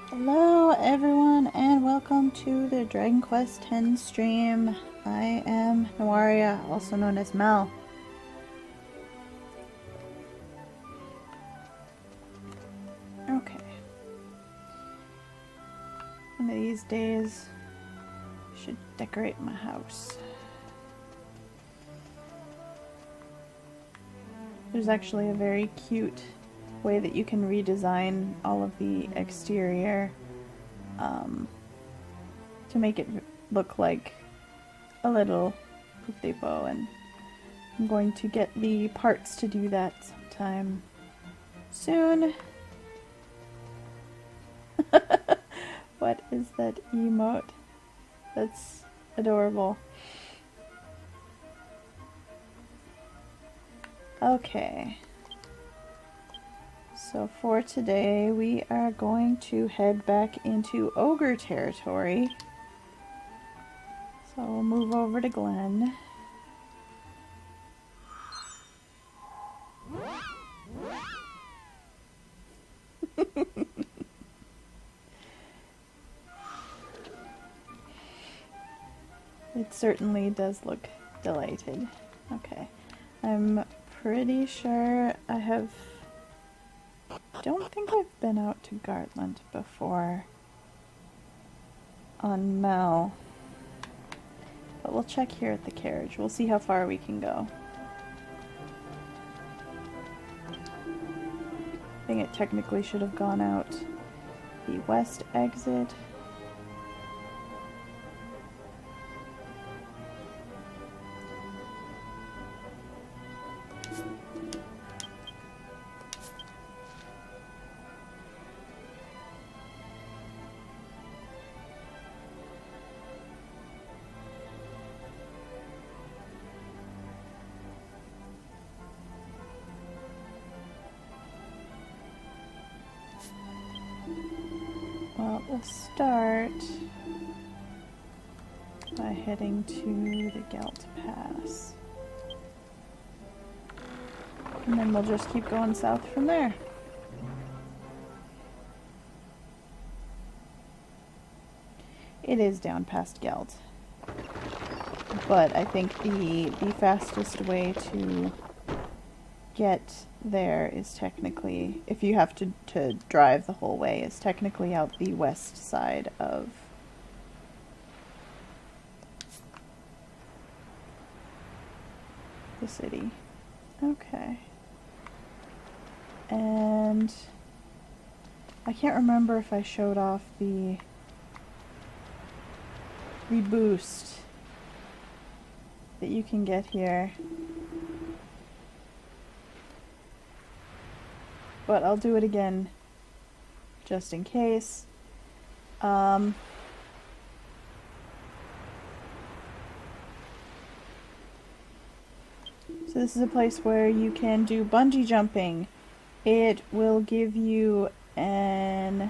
Hello everyone and welcome to the Dragon Quest X stream. I am Nawaria, also known as Mel. Okay. One of these days I should decorate my house. There's actually a very cute way that you can redesign all of the exterior to make it look like a little poop depot, and I'm going to get the parts to do that sometime soon. What is that emote? That's adorable. Okay. So for today, we are going to head back into ogre territory. So we'll move over to Glen. It certainly does look delighted. Okay. I'm pretty sure I don't think I've been out to Gartland before on Mel. But we'll check here at the carriage. We'll see how far we can go. I think it technically should have gone out the west exit. Well, we'll start by heading to the Galt Pass. And then we'll just keep going south from there. It is down past Galt. But I think the fastest way to get there is technically, if you have to drive the whole way, is technically out the west side of the city. Okay. And I can't remember if I showed off the boost that you can get here. But I'll do it again just in case. So this is a place where you can do bungee jumping. It will give you a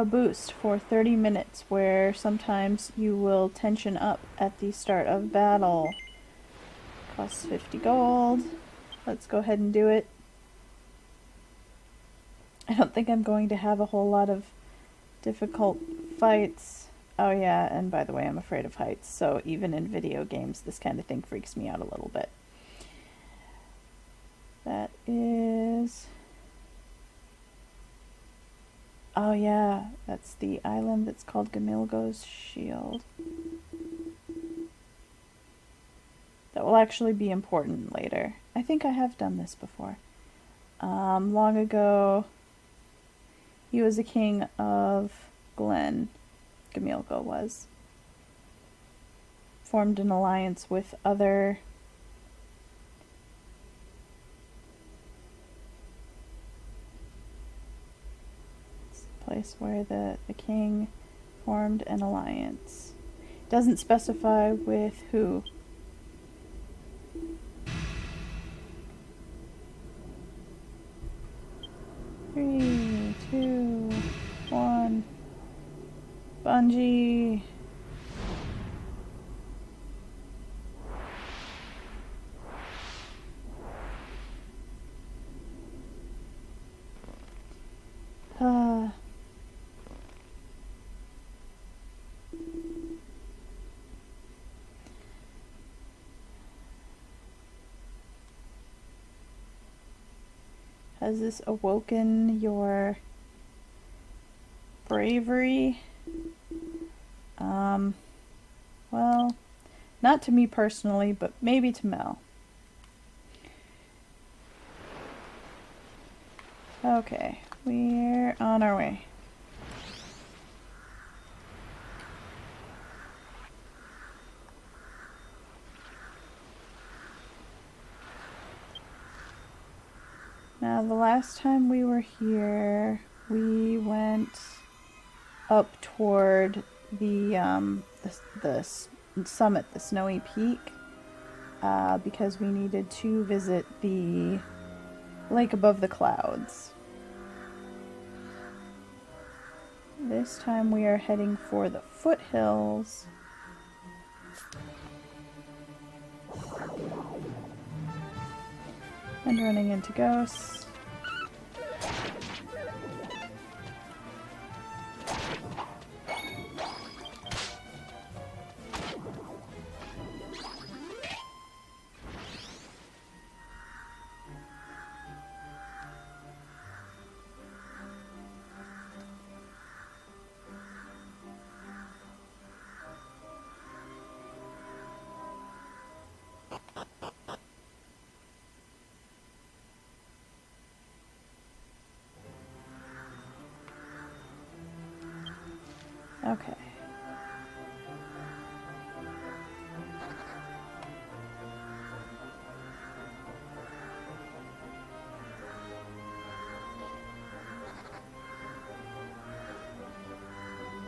boost for 30 minutes, where sometimes you will tension up at the start of battle. Costs 50 gold. Let's go ahead and do it. I don't think I'm going to have a whole lot of difficult fights. Oh yeah, and by the way, I'm afraid of heights, so even in video games, this kind of thing freaks me out a little bit. That is... oh yeah, that's the island that's called Gamilgo's Shield. That will actually be important later. I think I have done this before. Long ago, he was a king of Glen. Gamilgo was. Formed an alliance with other place where the king formed an alliance. Doesn't specify with who. Three, two, one. Bungee. Has this awoken your bravery? Well, not to me personally, but maybe to Mel. Okay, we're on our way. Now, the last time we were here, we went up toward the summit, the snowy peak, because we needed to visit the lake above the clouds. This time we are heading for the foothills. And running into ghosts. Okay.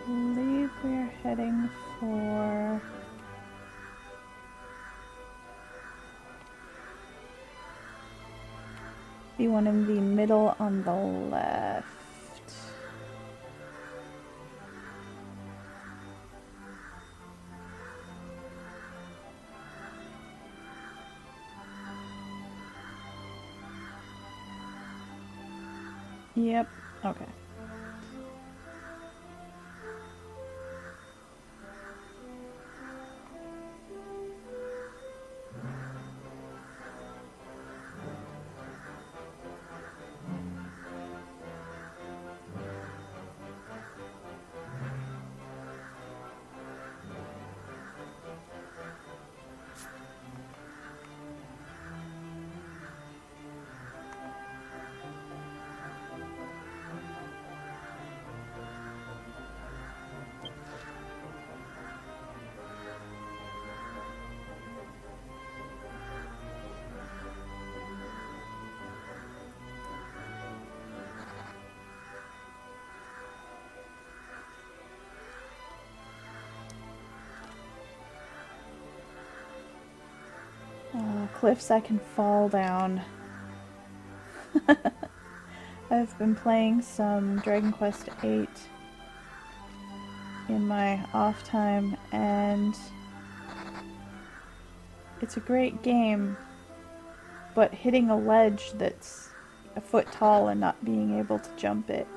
I believe we're heading for the one in the middle on the left. Yep, okay. Cliffs I can fall down. I've been playing some Dragon Quest VIII in my off time, and it's a great game, but hitting a ledge that's a foot tall and not being able to jump it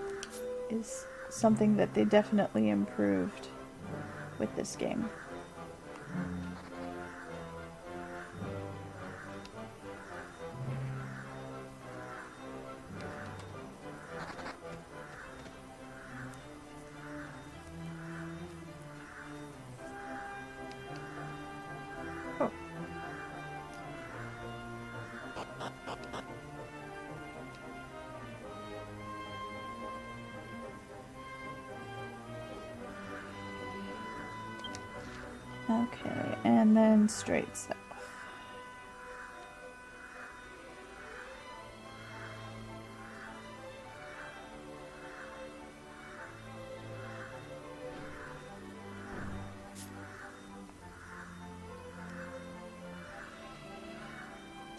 is something that they definitely improved with this game. Okay, and then straight south.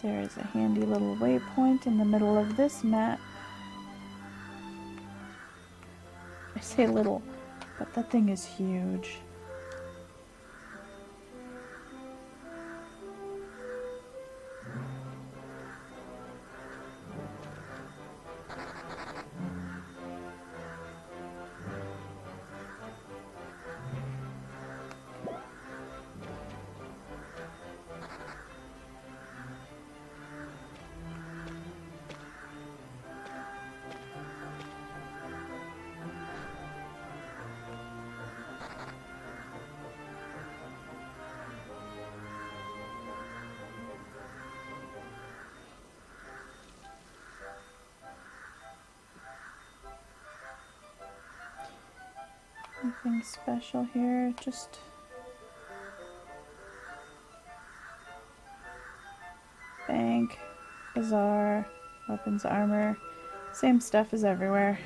There is a handy little waypoint in the middle of this map. I say little, but that thing is huge. Nothing special here, just bank, bazaar, weapons, armor, same stuff as everywhere.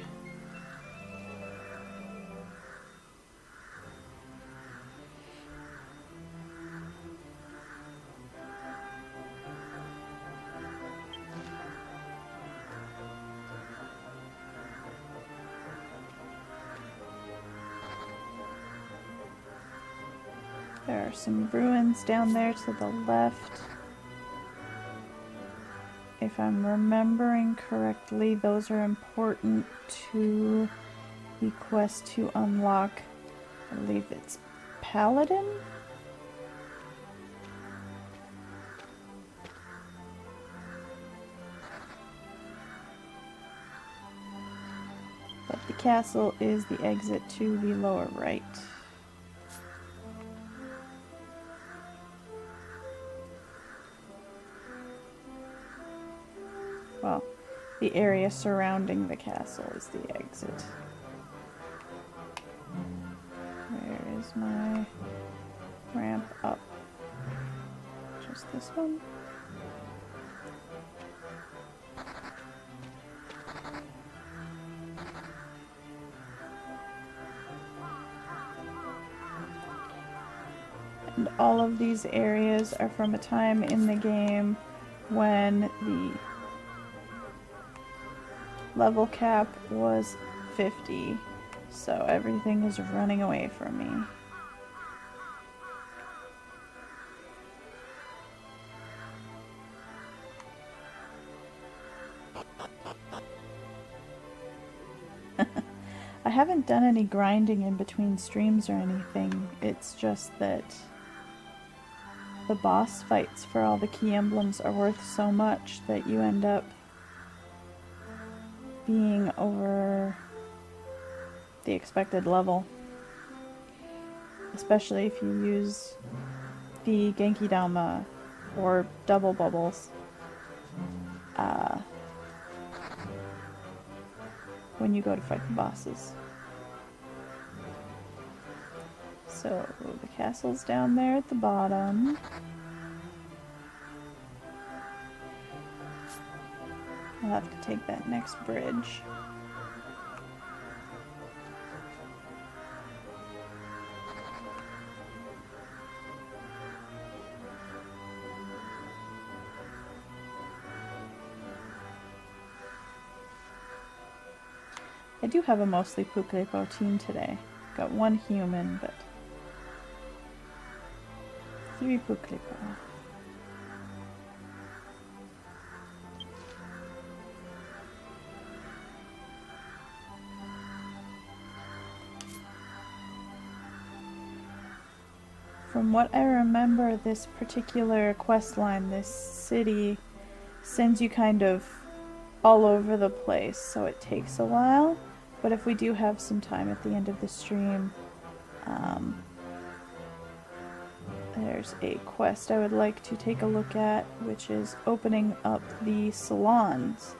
There are some ruins down there to the left. If I'm remembering correctly, those are important to the quest to unlock, I believe it's Paladin? But the castle is the exit to the lower right. Well, the area surrounding the castle is the exit. Where is my ramp up? Just this one? And all of these areas are from a time in the game when the level cap was 50, so everything is running away from me. I haven't done any grinding in between streams or anything, it's just that the boss fights for all the key emblems are worth so much that you end up being over the expected level, especially if you use the Genki Dama or double bubbles when you go to fight the bosses. So the castle's down there at the bottom. I'll have to take that next bridge. I do have a mostly Puklepo team today. Got one human, but 3 Puklepo. From what I remember, this particular quest line, this city, sends you kind of all over the place, so it takes a while. But if we do have some time at the end of the stream, there's a quest I would like to take a look at, which is opening up the salons.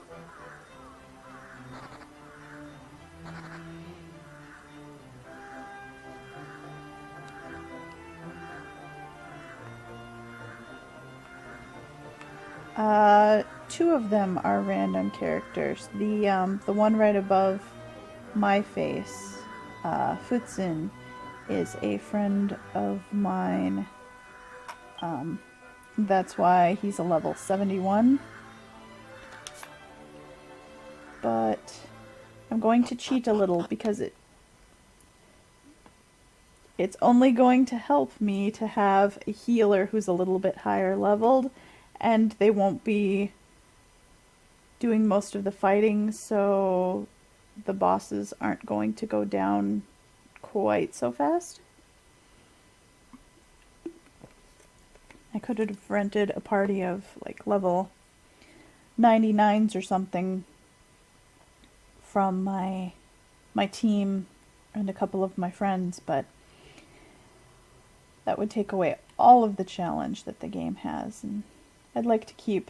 Two of them are random characters. The one right above my face, Futsun, is a friend of mine. That's why he's a level 71. But I'm going to cheat a little because it's only going to help me to have a healer who's a little bit higher leveled, and they won't be doing most of the fighting, so the bosses aren't going to go down quite so fast. I could have rented a party of like level 99s or something from my team and a couple of my friends, but that would take away all of the challenge that the game has, and I'd like to keep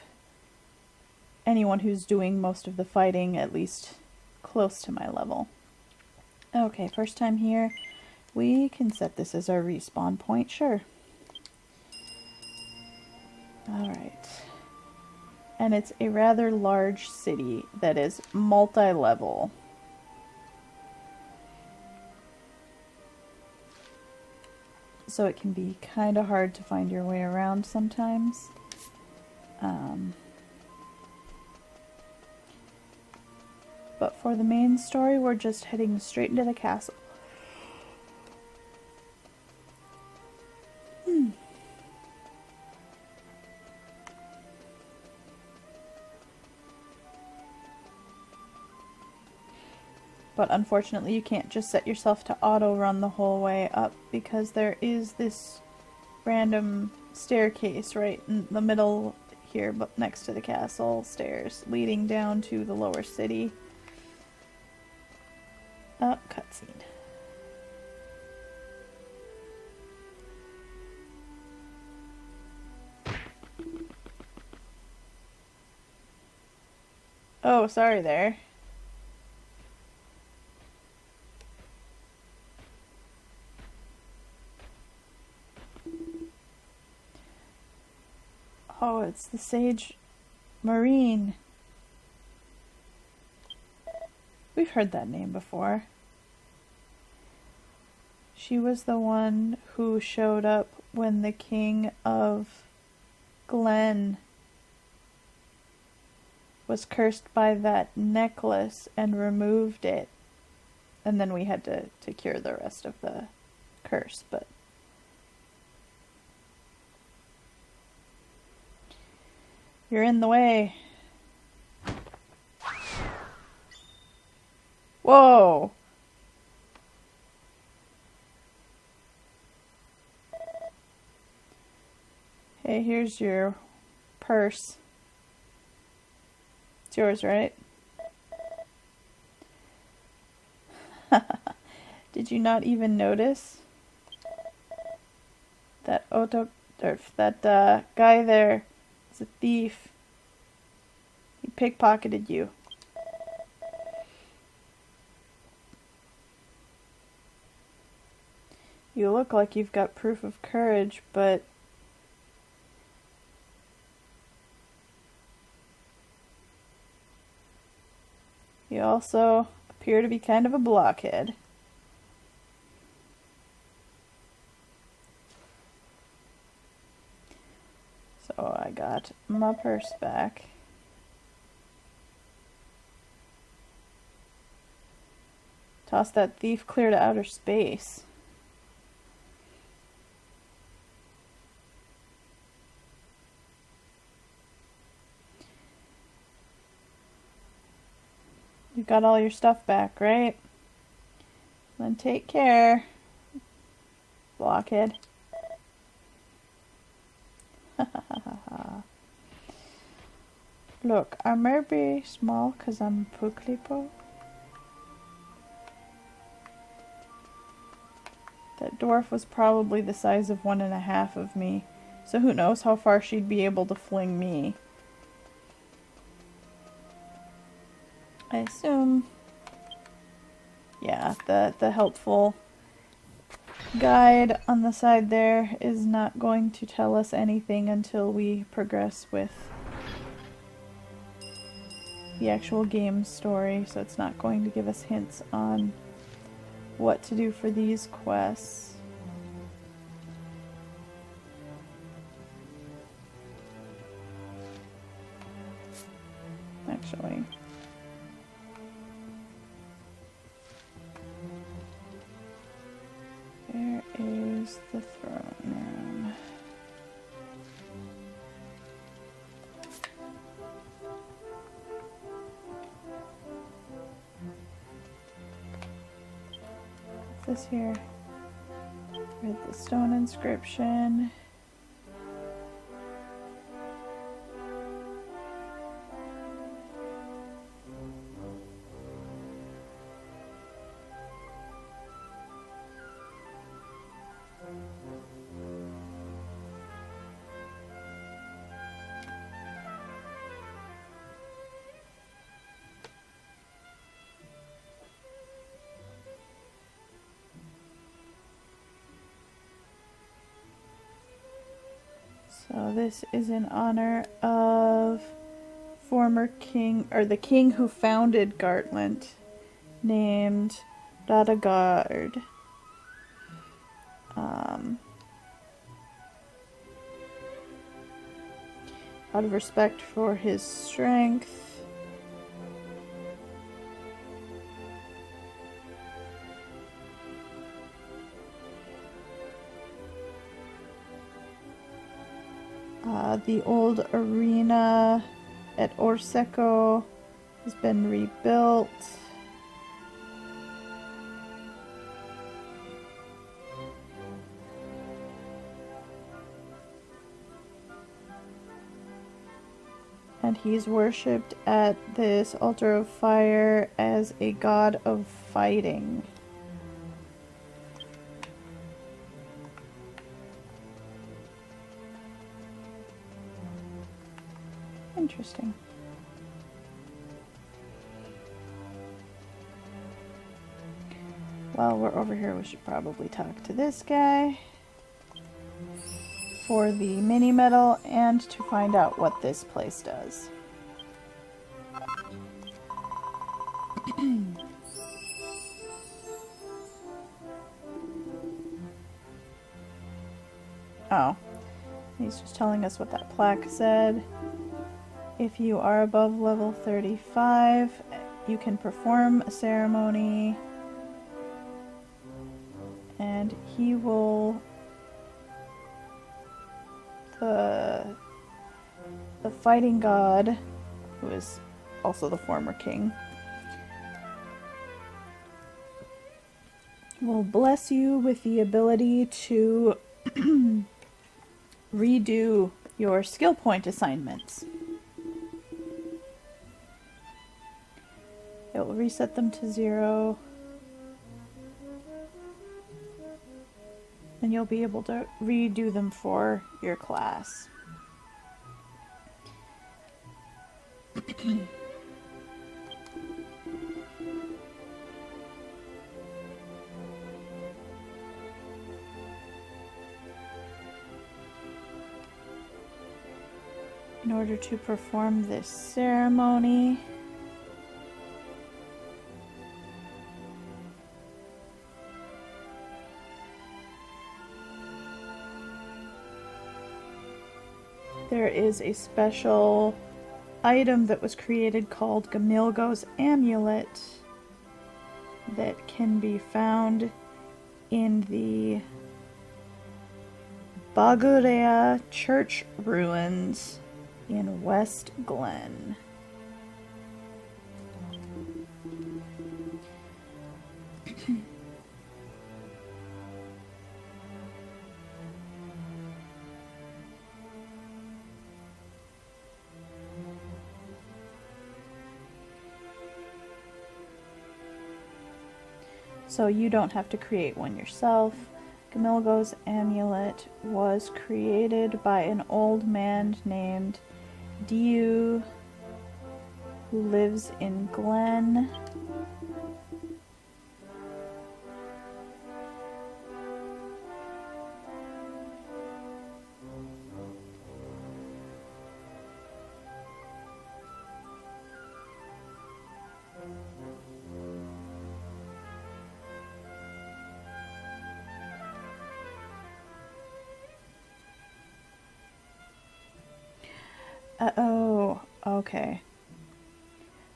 anyone who's doing most of the fighting at least close to my level. Okay, first time here. We can set this as our respawn point, sure. Alright. And it's a rather large city that is multi-level. So it can be kind of hard to find your way around sometimes. But for the main story, we're just heading straight into the castle. But unfortunately you can't just set yourself to auto run the whole way up because there is this random staircase right in the middle here but next to the castle stairs leading down to the lower city. Cutscene. Oh, sorry there. Oh, it's the Sage Marine. We've heard that name before. She was the one who showed up when the king of Glen was cursed by that necklace and removed it. And then we had to cure the rest of the curse, but... You're in the way. Whoa! Hey, here's your purse. It's yours, right? Did you not even notice that guy there is a thief? He pickpocketed you. You look like you've got proof of courage, but you also appear to be kind of a blockhead. So I got my purse back. Toss that thief clear to outer space. You got all your stuff back, right? Then take care, blockhead. Look, I may be small because I'm Puklipo. That dwarf was probably the size of 1.5 of me, so who knows how far she'd be able to fling me. I assume, yeah, the helpful guide on the side there is not going to tell us anything until we progress with the actual game story, so it's not going to give us hints on what to do for these quests. Actually, where is the throne room? What's this here? Read the stone inscription. So this is in honor of former king, or the king who founded Gartland, named Radagard. Out of respect for his strength, the old arena at Orseco has been rebuilt. And he's worshipped at this altar of fire as a god of fighting. Interesting. While we're over here, we should probably talk to this guy for the mini medal and to find out what this place does. Oh, he's just telling us what that plaque said. If you are above level 35, you can perform a ceremony, and he will the fighting god, who is also the former king, will bless you with the ability to redo your skill point assignments. It will reset them to 0. And you'll be able to redo them for your class. In order to perform this ceremony, there is a special item that was created called Gamilgo's Amulet that can be found in the Bagurea Church ruins in West Glen. So you don't have to create one yourself. Gamilgo's Amulet was created by an old man named Diu, who lives in Glen. Oh, okay.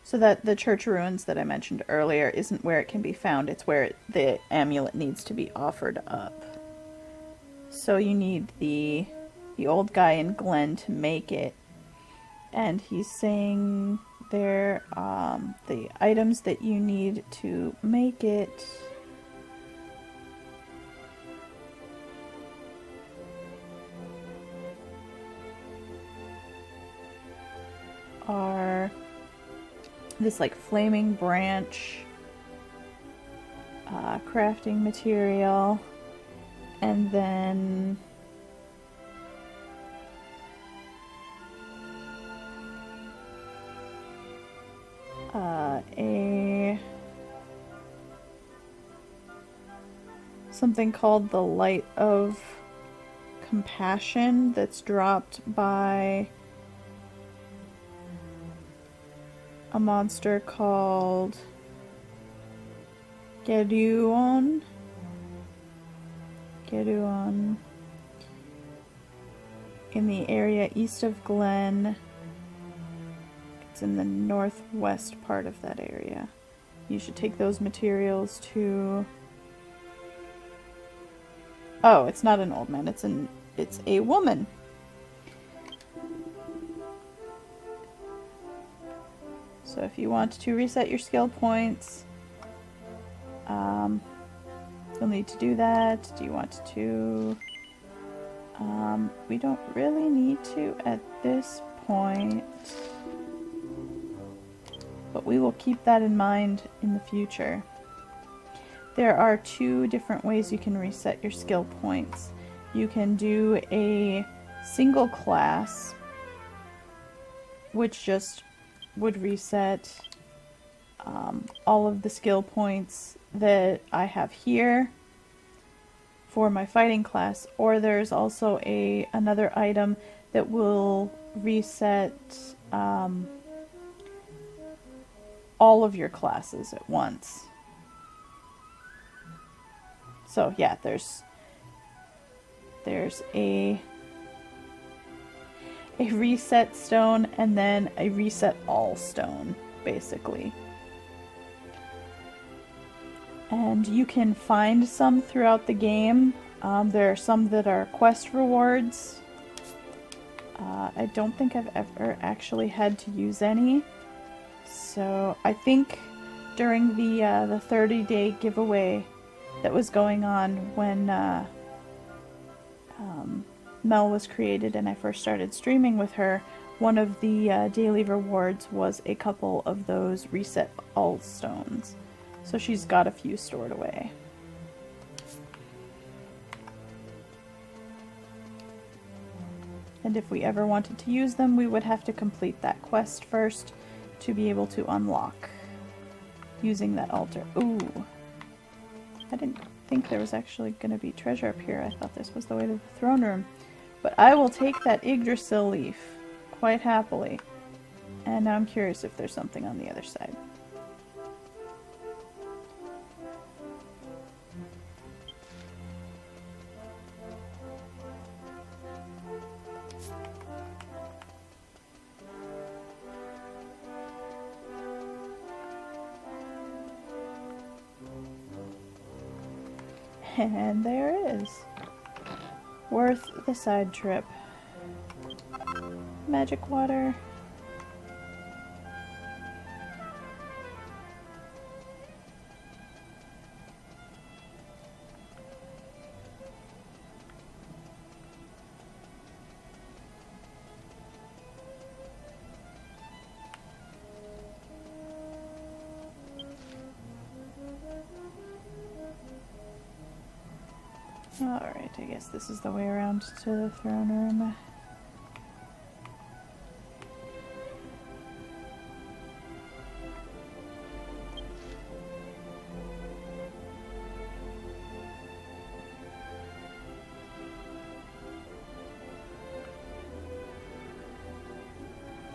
So that the church ruins that I mentioned earlier isn't where it can be found, it's where the amulet needs to be offered up. So you need the old guy in Glen to make it. And he's saying there, the items that you need to make it are this like flaming branch, crafting material, and then something called the Light of compassion that's dropped by a monster called Geruon. In the area east of Glen. It's in the northwest part of that area. You should take those materials to... Oh, it's not an old man, it's a woman. So if you want to reset your skill points, you'll need to do that. Do you want to... we don't really need to at this point, but we will keep that in mind in the future. There are 2 different ways you can reset your skill points. You can do a single class, which just would reset all of the skill points that I have here for my fighting class, or there's also another item that will reset all of your classes at once. So yeah, there's a reset stone and then a reset all stone, basically. And you can find some throughout the game. There are some that are quest rewards. I don't think I've ever actually had to use any. So I think during the 30-day giveaway that was going on when Mel was created and I first started streaming with her, one of the daily rewards was a couple of those reset all stones. So she's got a few stored away. And if we ever wanted to use them, we would have to complete that quest first to be able to unlock using that altar. Ooh. I didn't think there was actually going to be treasure up here. I thought this was the way to the throne room. But I will take that Yggdrasil leaf quite happily. And now I'm curious if there's something on the other side. And there it is. Worth the side trip. Magic water. Alright, I guess this is the way around to the throne room.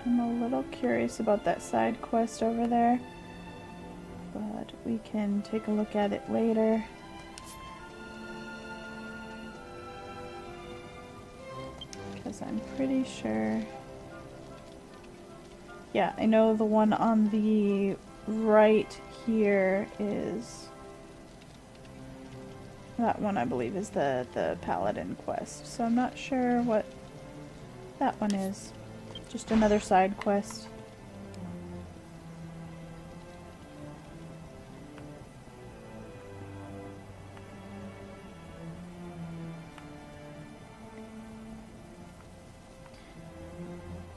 I'm a little curious about that side quest over there, but we can take a look at it later. I'm pretty sure. Yeah, I know the one on the right here is... That one, I believe, is the Paladin quest. So I'm not sure what that one is. Just another side quest.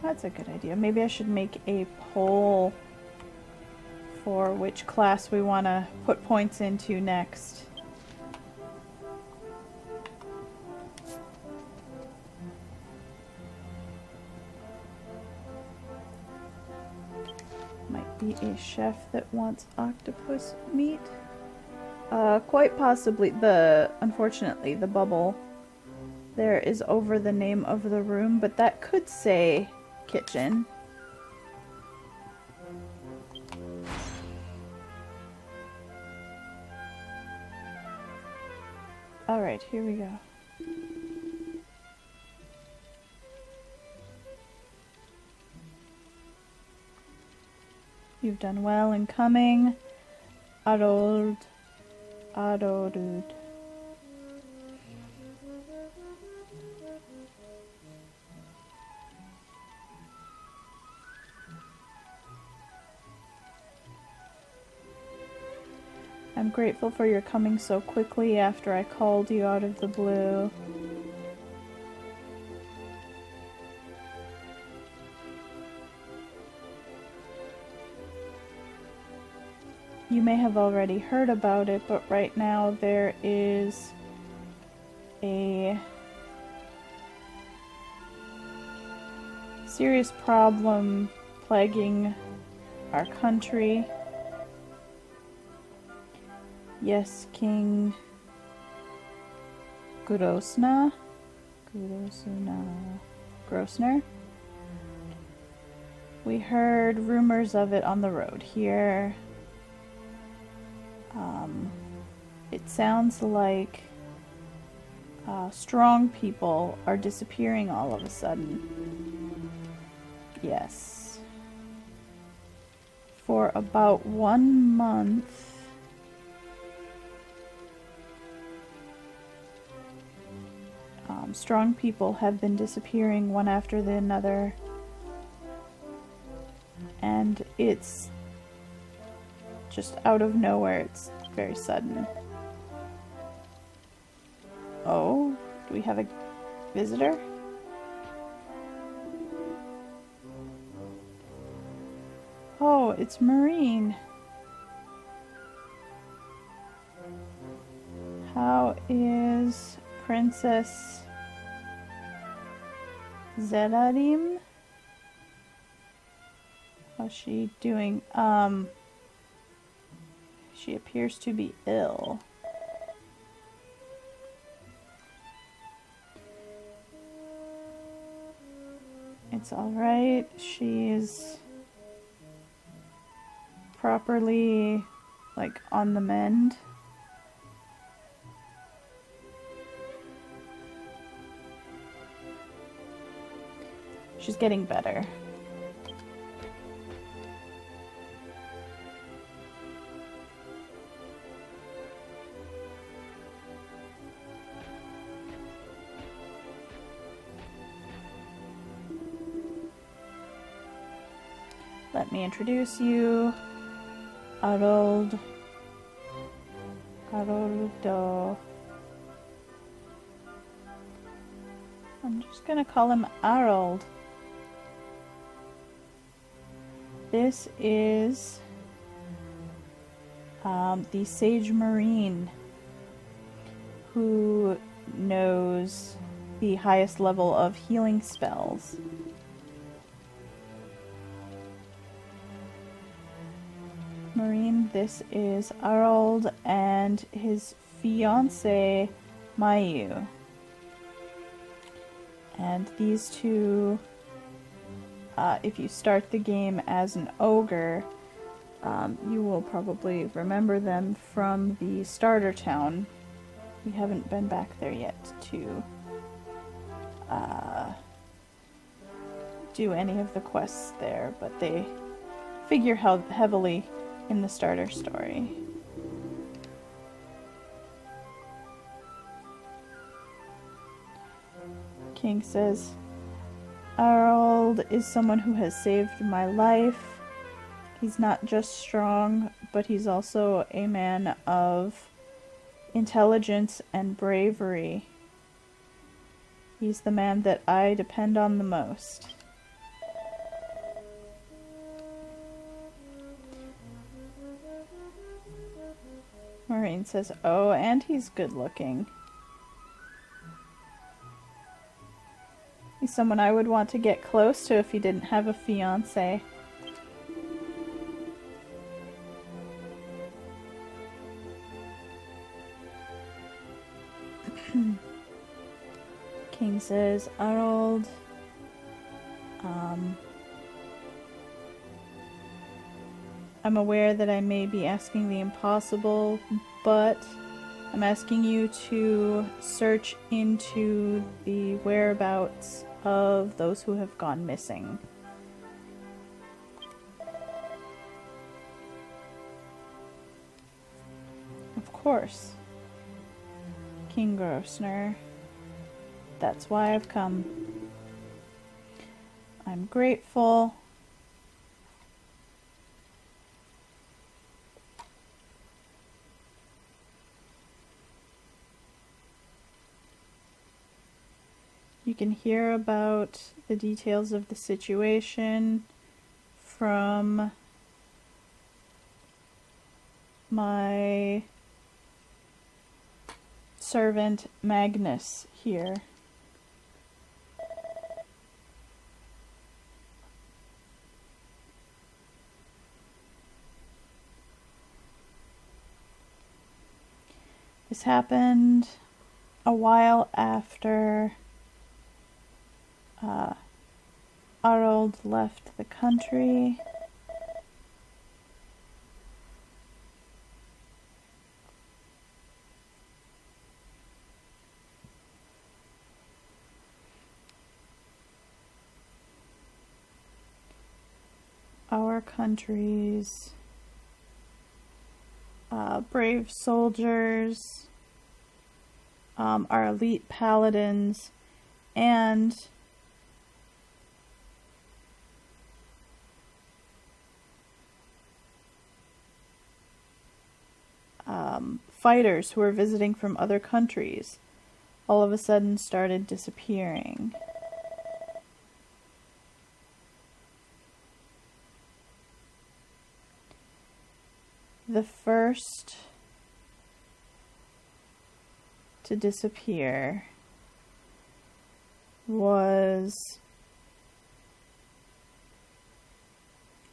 That's a good idea. Maybe I should make a poll for which class we want to put points into next. Might be a chef that wants octopus meat. Quite possibly. Unfortunately, the bubble there is over the name of the room, but that could say kitchen. Alright, here we go. You've done well in coming. Arold. Arorud. I'm grateful for your coming so quickly after I called you out of the blue. You may have already heard about it, but right now there is a serious problem plaguing our country. Yes, King Grosse-Nur? Grosse-Nur? We heard rumors of it on the road here. It sounds like strong people are disappearing all of a sudden. Yes. For about 1 month. Strong people have been disappearing one after another. And it's just out of nowhere. It's very sudden. Oh, do we have a visitor? Oh, it's Marine. How is Princess Zeradim? How's she doing? She appears to be ill. It's alright. She's properly, like, on the mend. She's getting better. Let me introduce you. Haroldo. I'm just gonna call him Harold. This is the Sage Marine who knows the highest level of healing spells. Marine, this is Harold and his fiancée, Mayu. And these two, if you start the game as an ogre, you will probably remember them from the starter town. We haven't been back there yet to do any of the quests there, but they figure heavily in the starter story. King says, Harold is someone who has saved my life. He's not just strong, but he's also a man of intelligence and bravery. He's the man that I depend on the most. Maureen says, oh, and he's good looking. He's someone I would want to get close to if he didn't have a fiancé. King says, Harold, I'm aware that I may be asking the impossible, but I'm asking you to search into the whereabouts of those who have gone missing. Of course, King Grosse-Nur. That's why I've come. I'm grateful. You can hear about the details of the situation from my servant Magnus here. This happened a while after Harold left the country. Our country's brave soldiers, our elite paladins, and fighters who were visiting from other countries all of a sudden started disappearing. The first to disappear was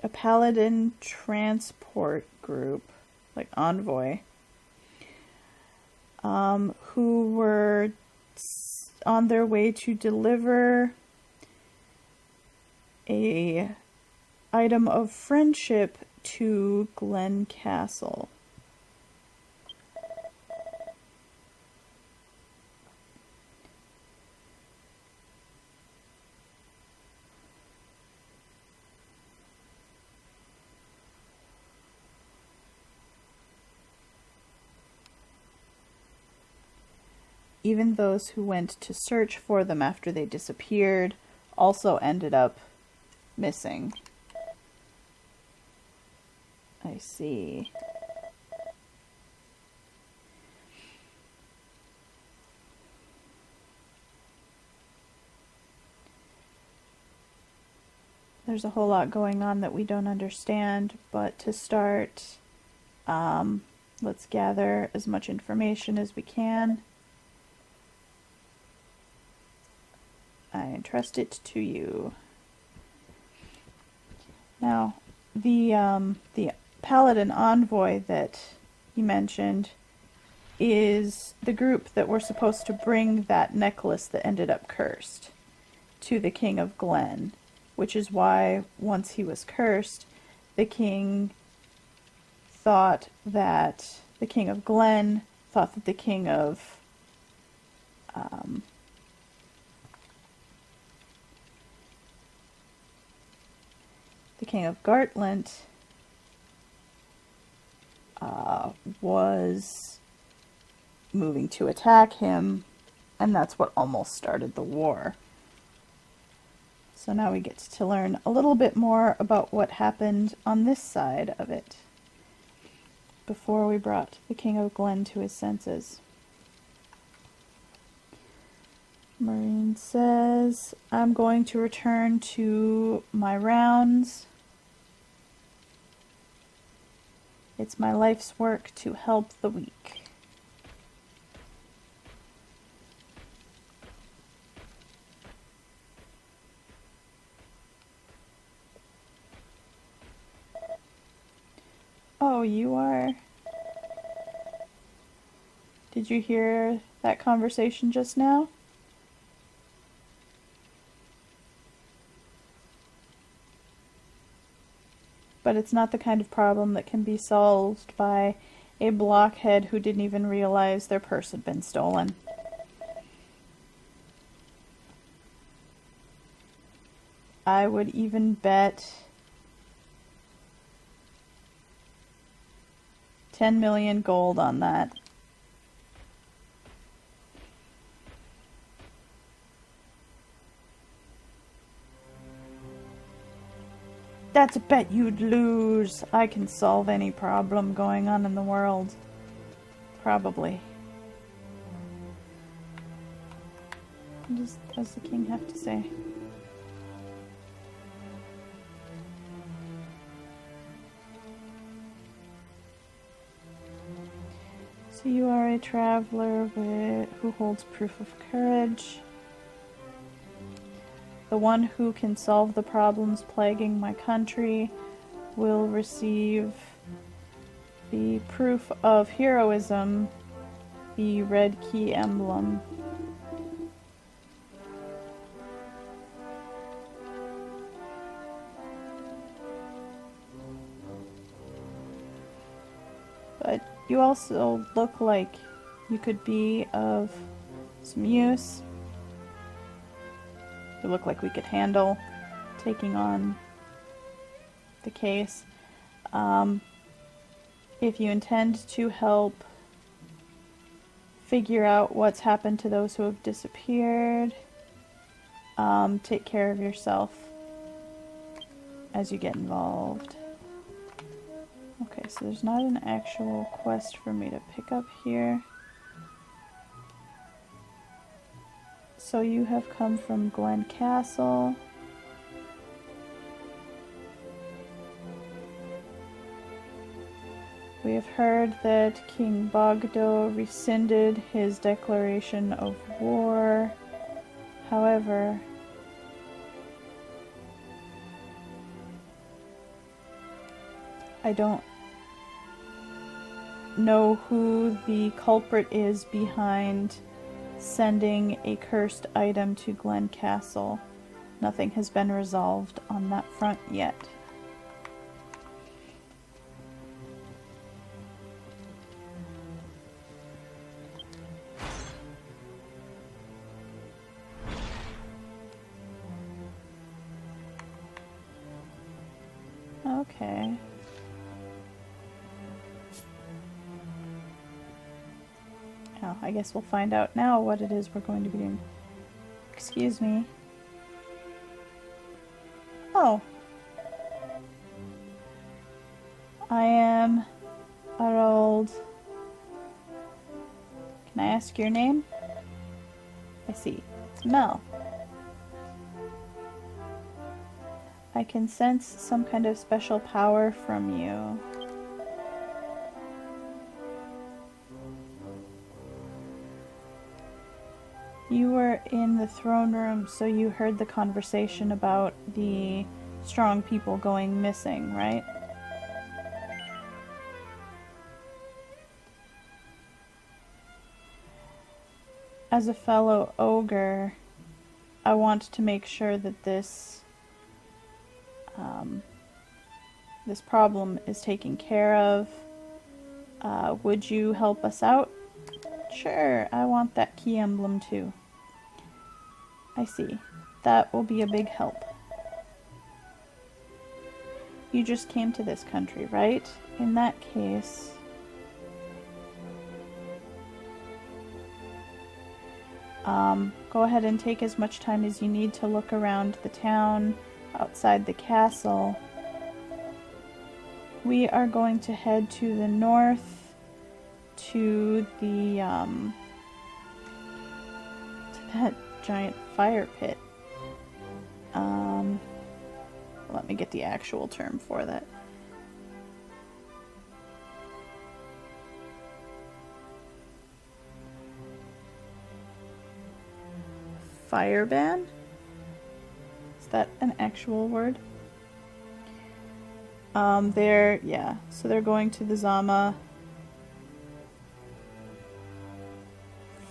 a paladin transport group, like envoy, who were on their way to deliver a item of friendship to Glen Castle. Even those who went to search for them after they disappeared also ended up missing. I see. There's a whole lot going on that we don't understand, but to start, let's gather as much information as we can. I entrust it to you. Now, the Paladin envoy that you mentioned is the group that were supposed to bring that necklace that ended up cursed to the King of Glen, which is why once he was cursed, the king thought that the King of Glen thought that the King of Gartland was moving to attack him, and that's what almost started the war. So now we get to learn a little bit more about what happened on this side of it before we brought the King of Glen to his senses. Marine says, I'm going to return to my rounds. It's my life's work to help the weak. Oh, you are? Did you hear that conversation just now? But it's not the kind of problem that can be solved by a blockhead who didn't even realize their purse had been stolen. I would even bet 10 million gold on that. That's a bet you'd lose. I can solve any problem going on in the world. Probably. What does the king have to say? So you are a traveler who holds proof of courage. The one who can solve the problems plaguing my country will receive the proof of heroism, the red key emblem. But you also look like you could be of some use. You look like we could handle taking on the case. If you intend to help figure out what's happened to those who have disappeared, take care of yourself as you get involved. Okay, so there's not an actual quest for me to pick up here. So you have come from Glen Castle. We have heard that King Bogdo rescinded his declaration of war. However, I don't know who the culprit is behind sending a cursed item to Glen Castle. Nothing has been resolved on that front yet. Okay. Oh, I guess we'll find out now what it is we're going to be doing. Excuse me. Oh. I am Harold. Can I ask your name? I see. It's Mel. I can sense some kind of special power from you. You were in the throne room, so you heard the conversation about the strong people going missing, right? As a fellow ogre, I want to make sure that this problem is taken care of. Would you help us out? Sure, I want that key emblem too. I see. That will be a big help. You just came to this country, right? In that case... go ahead and take as much time as you need to look around the town, outside the castle. We are going to head to the north, to the, to that giant fire pit. Let me get the actual term for that. Fire ban? Is that an actual word? Yeah, so they're going to the Zama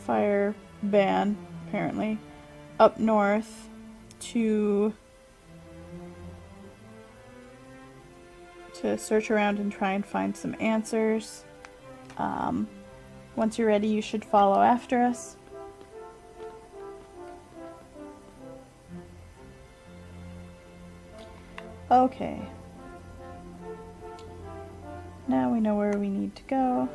fire ban, apparently, up north to to search around and try and find some answers. Once you're ready, you should follow after us. Okay. Now we know where we need to go.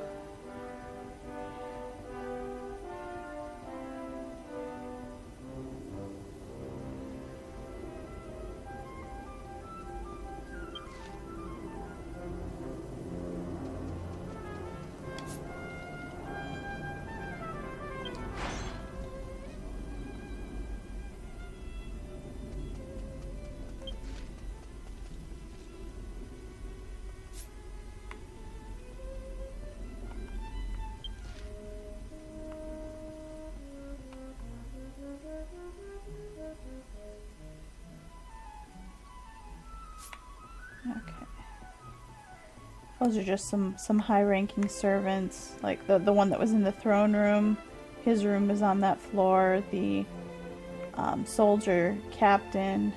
Okay. Those are just some high-ranking servants, like the one that was in the throne room. His room is on that floor. The soldier captain.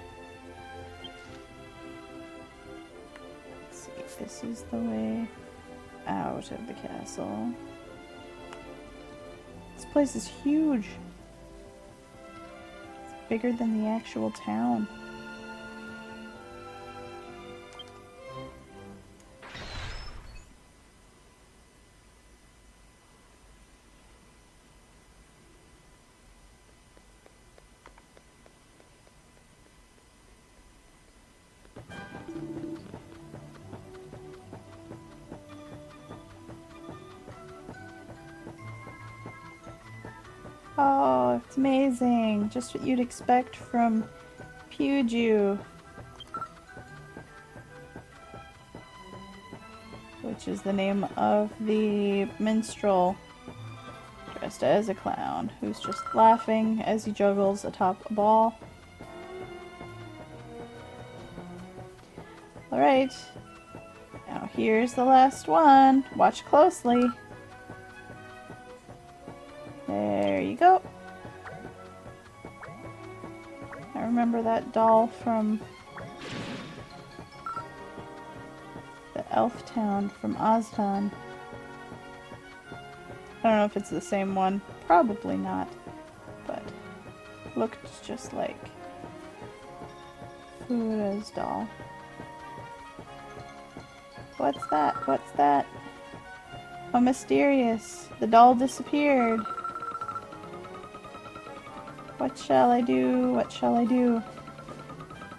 Let's see, this is the way out of the castle. This place is huge. It's bigger than the actual town. Oh, it's amazing. Just what you'd expect from Puju. Which is the name of the minstrel dressed as a clown, who's just laughing as he juggles atop a ball. Alright. Now here's the last one. Watch closely. There you go. I remember that doll from the elf town from Ozton. I don't know if it's the same one. Probably not. But looked just like Furu's doll. What's that? What's that? How mysterious. The doll disappeared. What shall I do? What shall I do?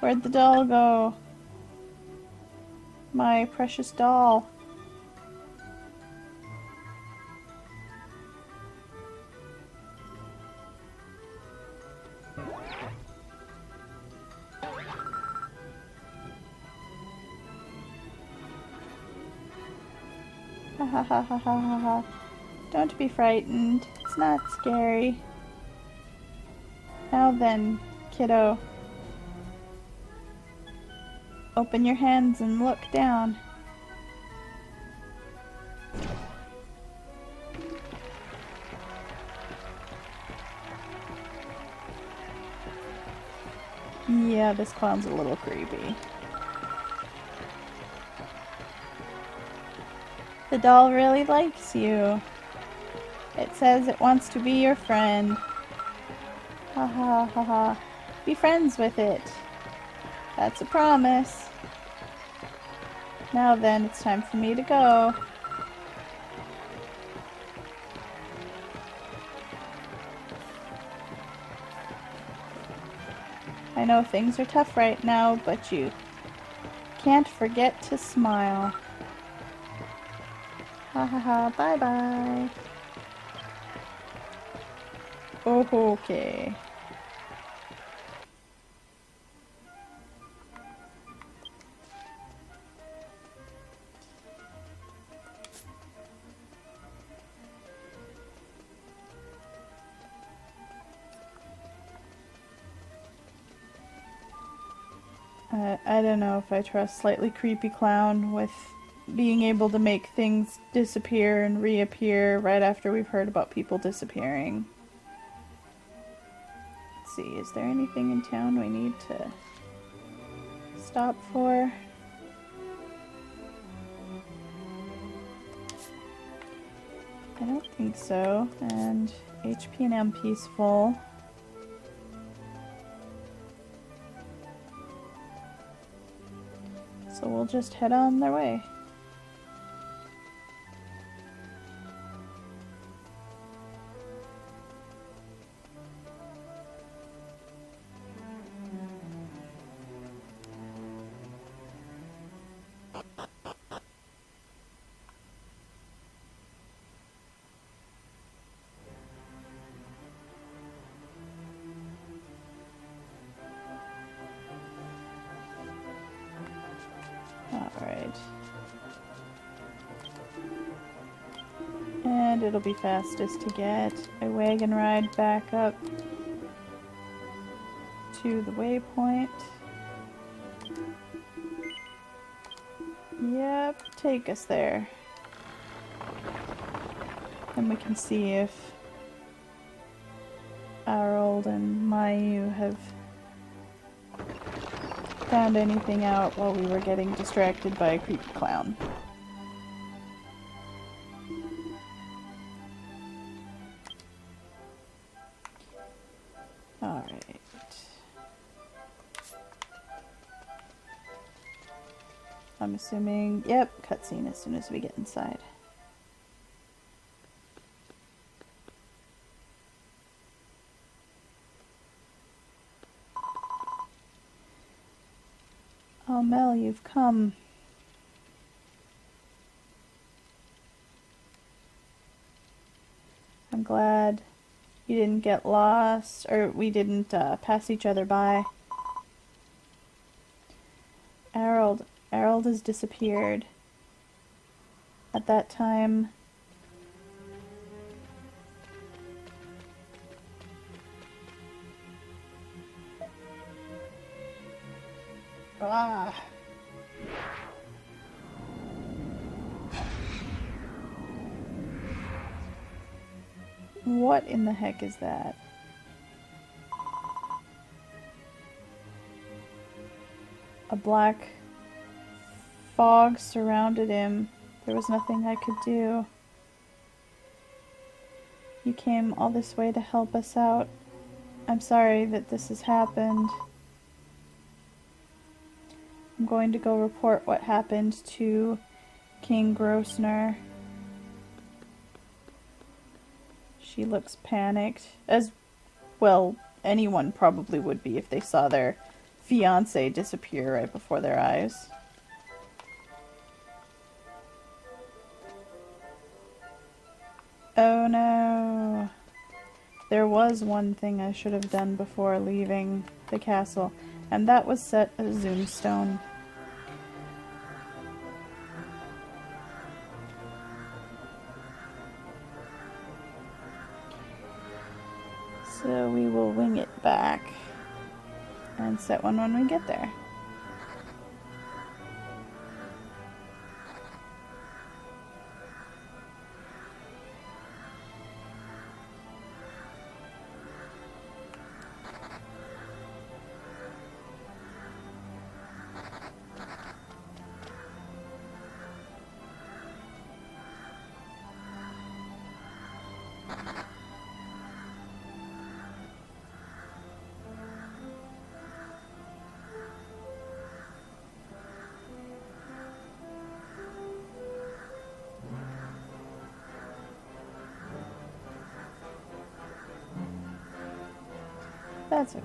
Where'd the doll go? My precious doll. Ha ha ha ha ha ha ha. Don't be frightened. It's not scary. Now then, kiddo. Open your hands and look down. Yeah, this clown's a little creepy. The doll really likes you. It says it wants to be your friend. Ha ha ha ha. Be friends with it. That's a promise. Now then, it's time for me to go. I know things are tough right now, but you can't forget to smile. Ha ha ha. Bye bye. Oh, okay. I don't know if I trust slightly creepy clown with being able to make things disappear and reappear right after we've heard about people disappearing. Let's see, is there anything in town we need to stop for? I don't think so. And HP and MP's full. So we'll just head on their way. Alright. And it'll be fastest to get a wagon ride back up to the waypoint. Yep, take us there. Then we can see if Harold and Mayu have found anything out while we were getting distracted by a creepy clown. Alright. I'm assuming, yep, cutscene as soon as we get inside. Oh, Mel, you've come. I'm glad you didn't get lost, or we didn't pass each other by. Harold has disappeared. At that time, what in the heck is that? A black fog surrounded him. There was nothing I could do. You came all this way to help us out. I'm sorry that this has happened. I'm going to go report what happened to King Grosse-Nur. She looks panicked, as well anyone probably would be if they saw their fiancé disappear right before their eyes. Oh no. There was one thing I should have done before leaving the castle, and that was set a zoomstone. So we will wing it back and set one when we get there. That's okay.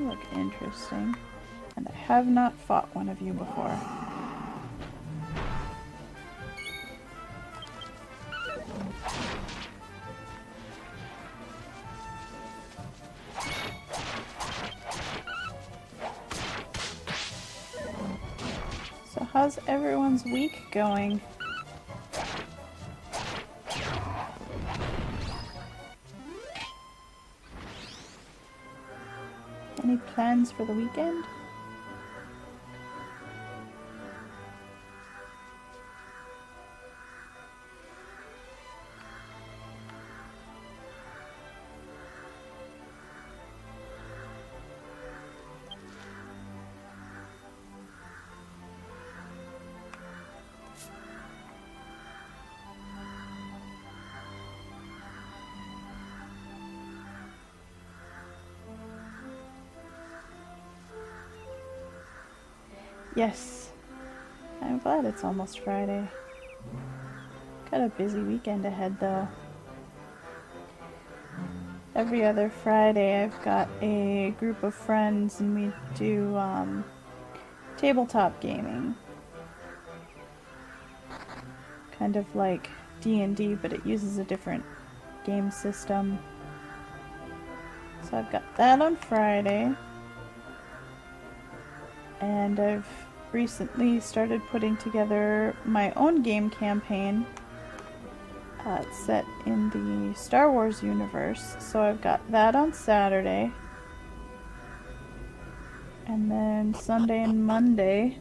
look interesting. And I have not fought one of you before. So how's everyone's week going? Any plans for the weekend? Yes. I'm glad it's almost Friday. Got a busy weekend ahead though. Every other Friday I've got a group of friends and we do tabletop gaming. Kind of like D&D, but it uses a different game system. So I've got that on Friday. And I've recently started putting together my own game campaign. It's set in the Star Wars universe, so I've got that on Saturday. And then Sunday and Monday,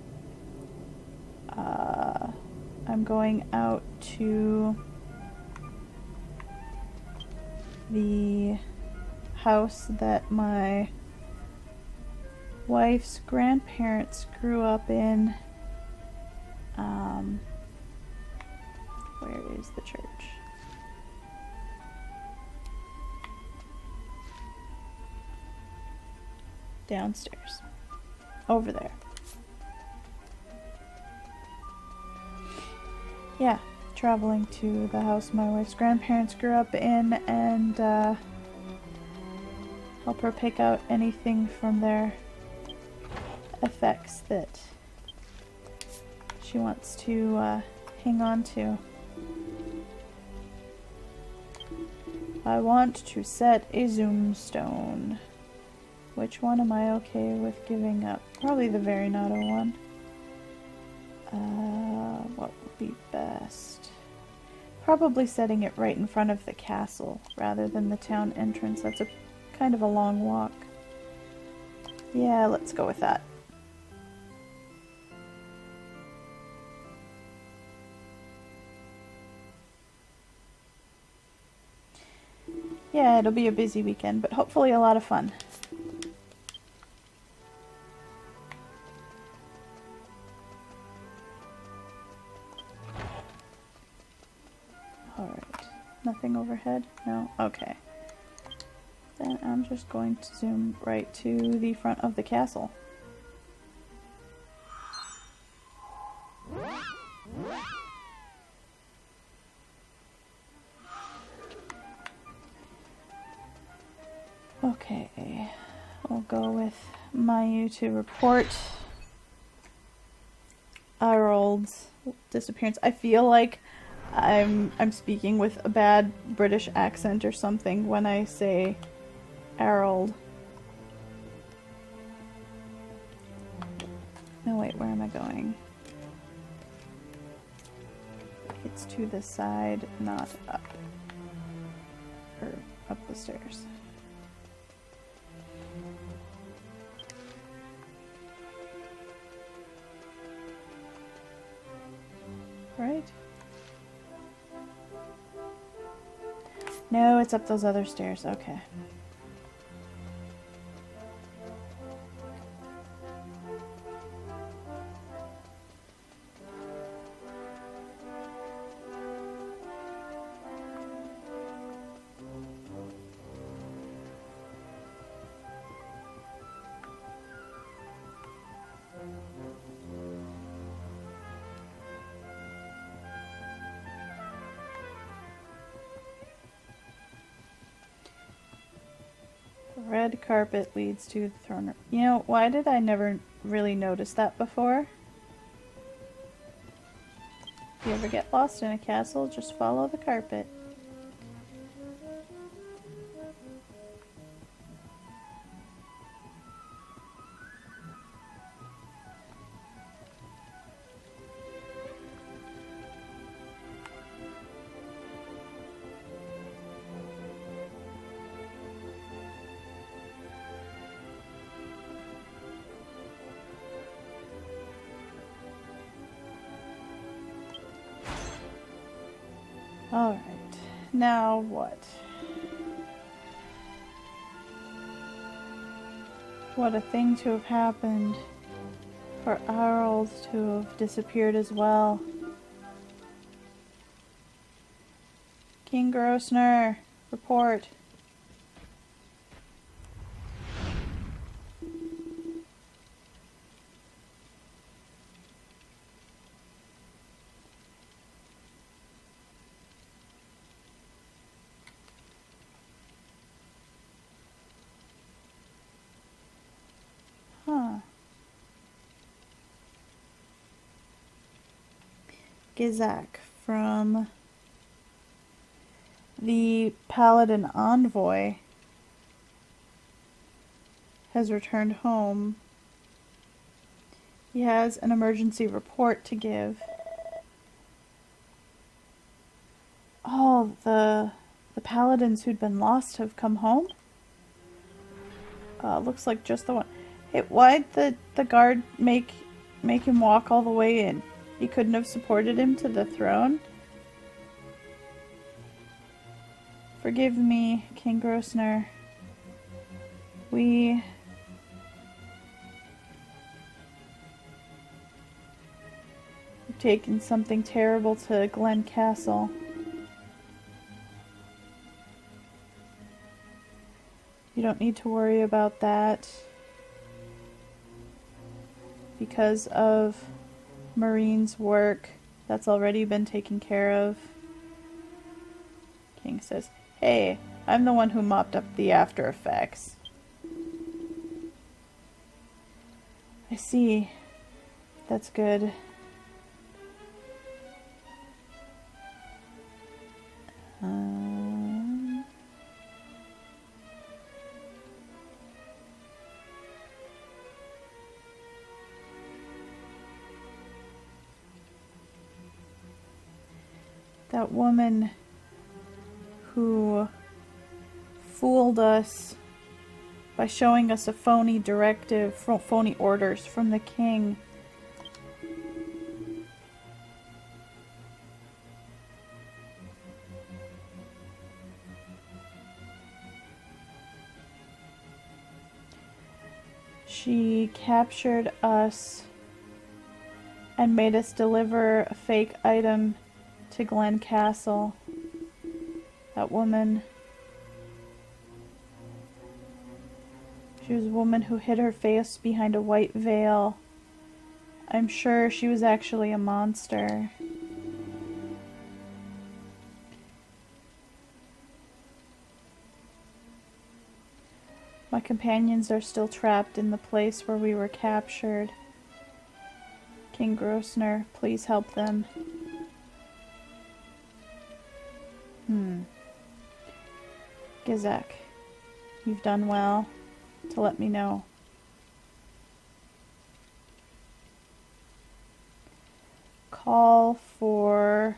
I'm going out to the house that my wife's grandparents grew up in. Where is the church? Downstairs. Over there. Yeah, traveling to the house my wife's grandparents grew up in and help her pick out anything from their effects that she wants to hang on to. I want to set a zoomstone. Which one am I okay with giving up? Probably the Verinato one. What would be best? Probably setting it right in front of the castle rather than the town entrance. That's a kind of a long walk. Yeah, let's go with that. Yeah, it'll be a busy weekend, but hopefully a lot of fun. Alright. Nothing overhead? No? Okay. Then I'm just going to zoom right to the front of the castle. Okay, we'll go with Mayu to report Harold's disappearance. I feel like I'm speaking with a bad British accent or something when I say Harold. No, wait, where am I going? It's to the side, not up. Or up the stairs. Right? No, it's up those other stairs. Okay. red carpet leads to the throne room. You know, why did I never really notice that before? If you ever get lost in a castle, just follow the carpet. Alright, now what? What a thing to have happened for Harold to have disappeared as well. King Grosse-Nur, report. Huh. Gizak from the Paladin envoy has returned home. He has an emergency report to give. Oh, the paladins who'd been lost have come home? Looks like just the one. Hey, why'd the guard make him walk all the way in? He couldn't have supported him to the throne? Forgive me, King Grosse-Nur. We've taken something terrible to Glen Castle. You don't need to worry about that. Because of Marine's work, that's already been taken care of. King says, hey, I'm the one who mopped up the after effects. I see. That's good. That woman who fooled us by showing us a phony directive, phony orders from the king. She captured us and made us deliver a fake item to Glen Castle. That woman. She was a woman who hid her face behind a white veil. I'm sure she was actually a monster. My companions are still trapped in the place where we were captured. King Grosse-Nur, please help them. Gizak, you've done well to let me know. Call for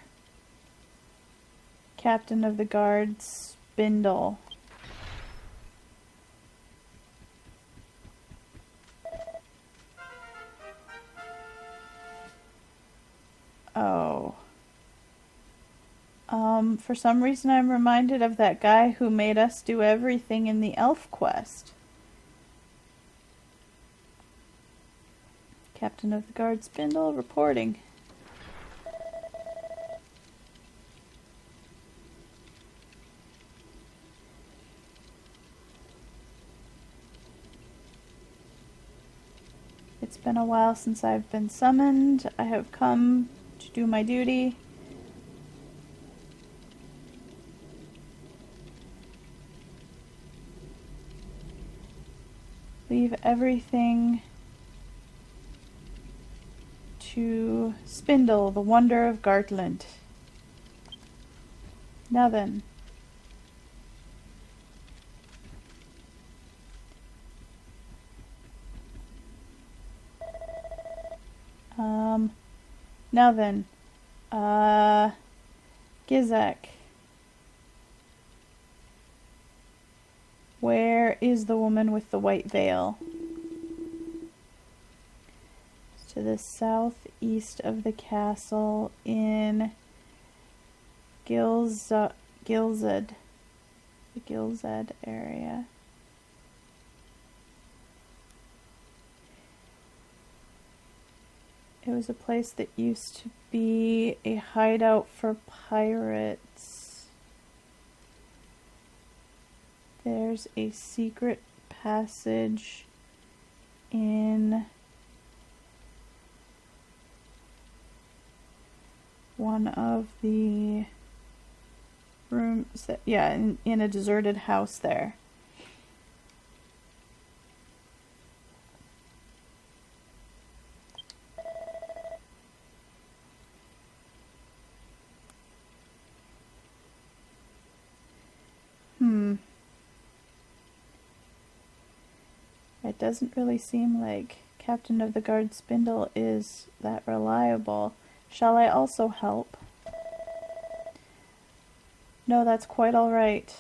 Captain of the Guard Spindle. Oh. For some reason I'm reminded of that guy who made us do everything in the elf quest. Captain of the Guard Spindle reporting. It's been a while since I've been summoned. I have come to do my duty. Leave everything to Spindle, the wonder of Gartland. Now then. Now then. Gizek. Where is the woman with the white veil? It's to the southeast of the castle in Gilzed. The Gilzed area. It was a place that used to be a hideout for pirates. There's a secret passage in one of the rooms that, yeah, in a deserted house there. It doesn't really seem like Captain of the Guard Spindle is that reliable. Shall I also help? No, that's quite all right.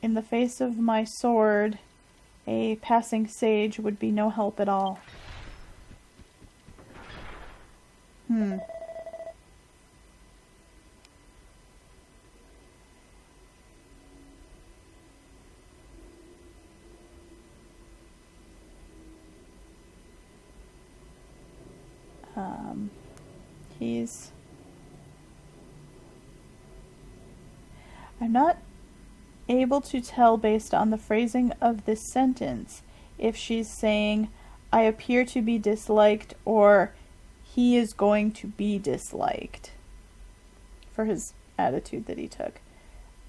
In the face of my sword, a passing sage would be no help at all. I'm not able to tell based on the phrasing of this sentence if she's saying, I appear to be disliked, or he is going to be disliked for his attitude that he took.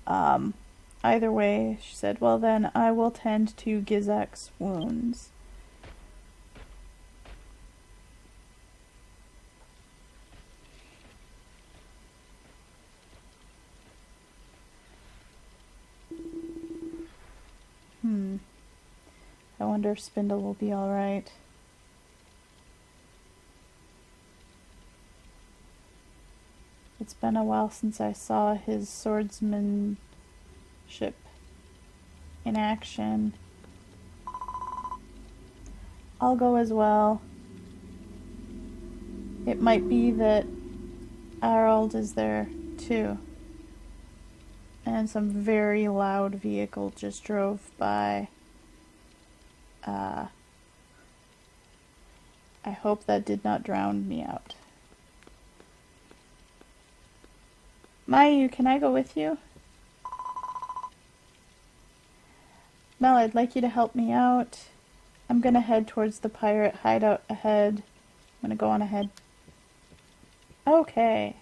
Either way, she said, well then, I will tend to Gizek's wounds. I wonder if Spindle will be alright. It's been a while since I saw his swordsmanship in action. I'll go as well. It might be that Harold is there too. And some very loud vehicle just drove by. I hope that did not drown me out. Mayu, can I go with you? Mel, I'd like you to help me out. I'm gonna head towards the pirate hideout ahead. I'm gonna go on ahead. Okay.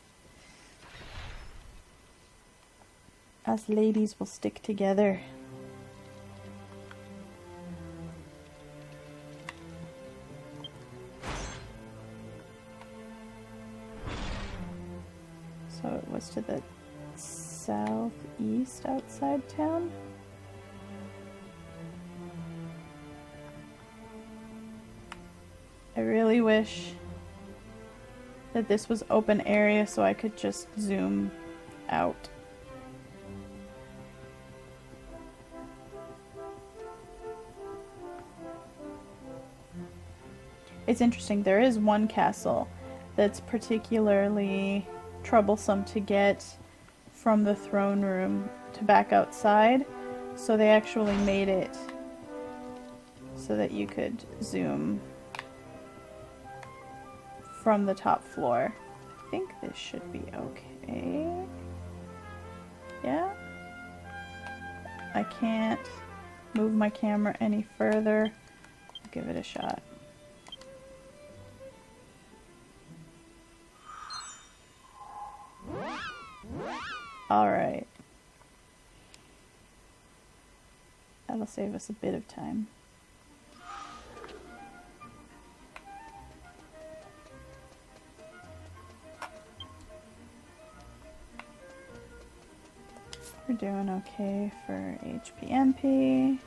Us ladies will stick together. So it was to the southeast outside town? I really wish that this was open area so I could just zoom out. It's interesting, there is one castle that's particularly troublesome to get from the throne room to back outside, so they actually made it so that you could zoom from the top floor. I think this should be okay. Yeah? I can't move my camera any further. I'll give it a shot. Alright. That'll save us a bit of time. We're doing okay for HPMP.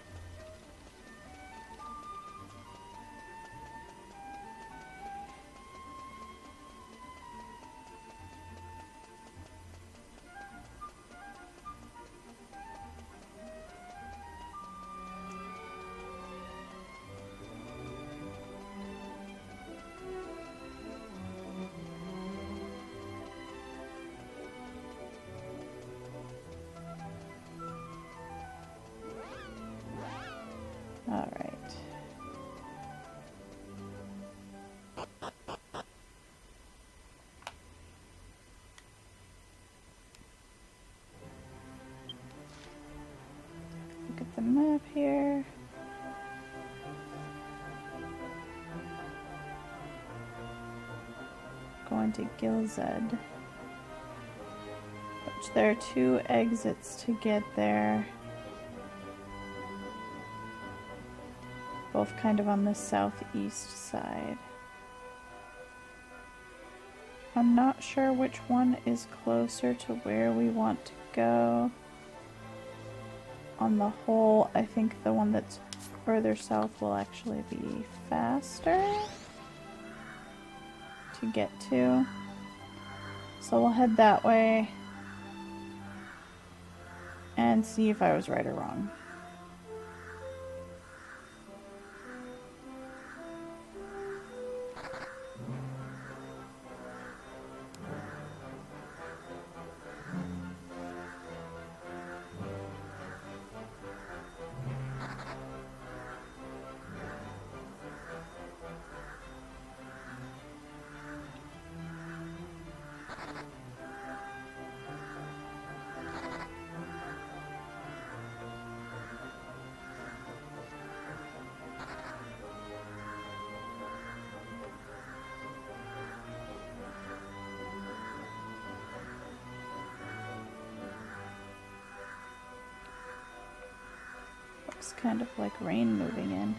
Alright. Look at the map here. Going to Gilzed. Which there are 2 exits to get there. Both kind of on the southeast side. I'm not sure which one is closer to where we want to go. On the whole, I think the one that's further south will actually be faster to get to. So we'll head that way and see if I was right or wrong. Looks kind of like rain moving in.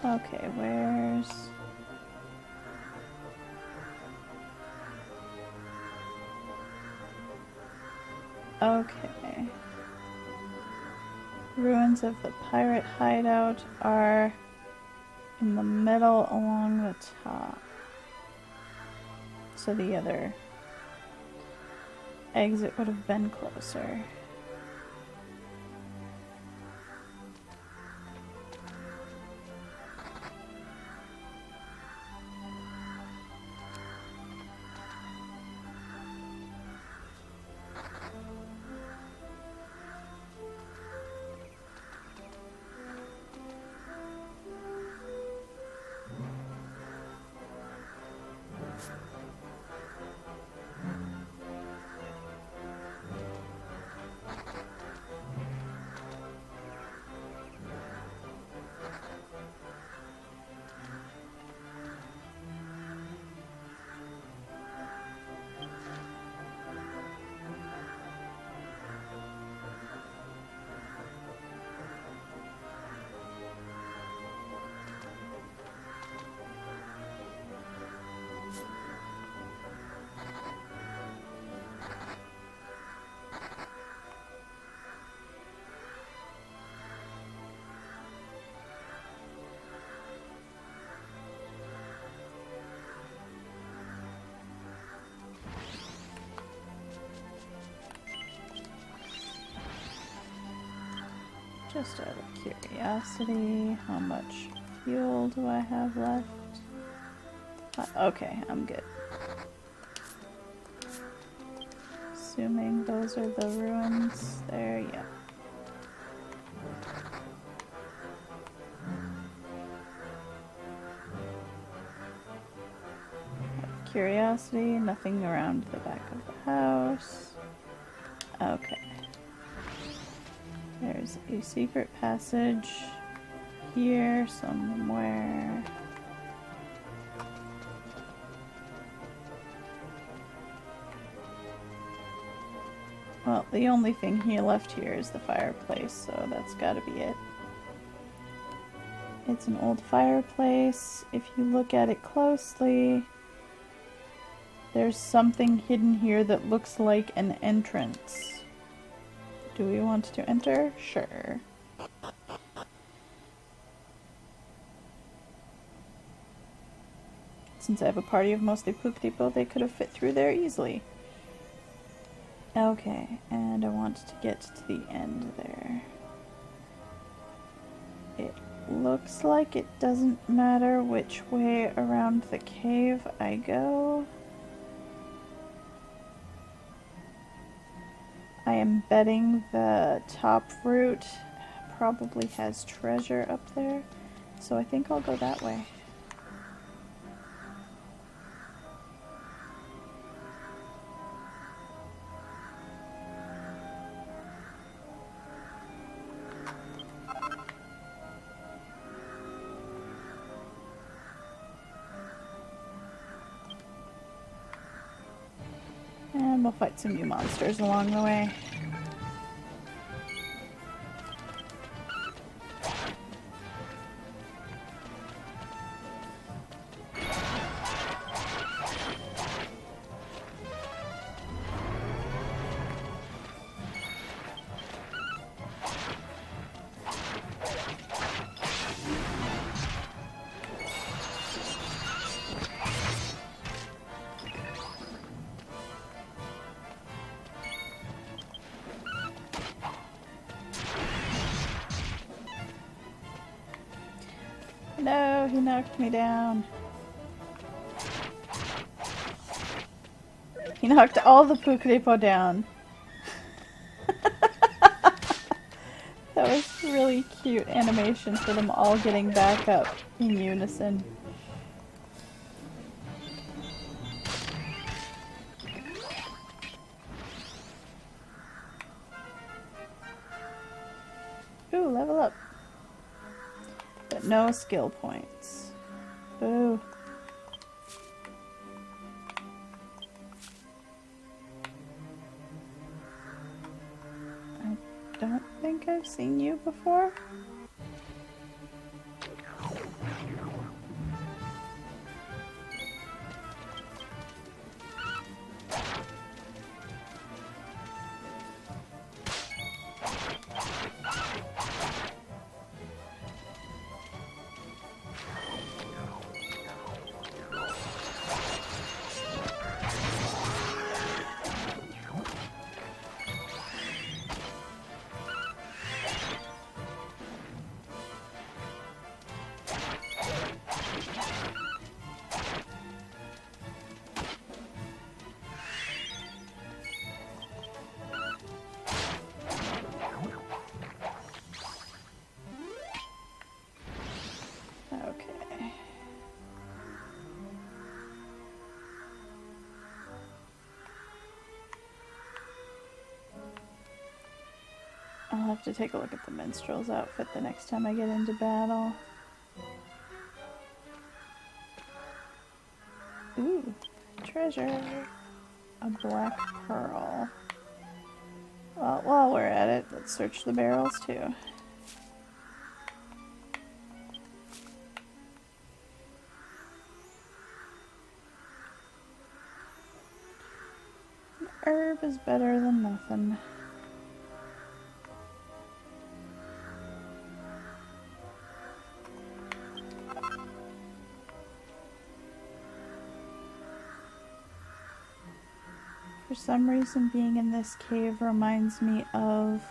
Okay, where's... Okay. Ruins of the pirate hideout are in the middle along the top. So the other exit would have been closer. Just out of curiosity, how much fuel do I have left? Okay, I'm good. Assuming those are the ruins there, yeah. Out of curiosity, nothing around the back of the house. Okay. There's a secret passage here somewhere. Well, the only thing he left here is the fireplace, so that's gotta be it. It's an old fireplace. If you look at it closely, there's something hidden here that looks like an entrance. Do we want to enter? Sure. Since I have a party of mostly poop people, they could have fit through there easily. Okay, and I want to get to the end there. It looks like it doesn't matter which way around the cave I go. I am betting the top route probably has treasure up there, so I think I'll go that way. And we'll fight some new monsters along the way. No, he knocked me down. He knocked all the Pukripo down. That was really cute animation for them all getting back up in unison. Ooh, level up. But no skill points. Boo. I don't think I've seen you before. Okay. I'll have to take a look at the minstrel's outfit the next time I get into battle. Ooh, treasure. A black pearl. Well, while we're at it, let's search the barrels too. An herb is better than nothing. For some reason, being in this cave reminds me of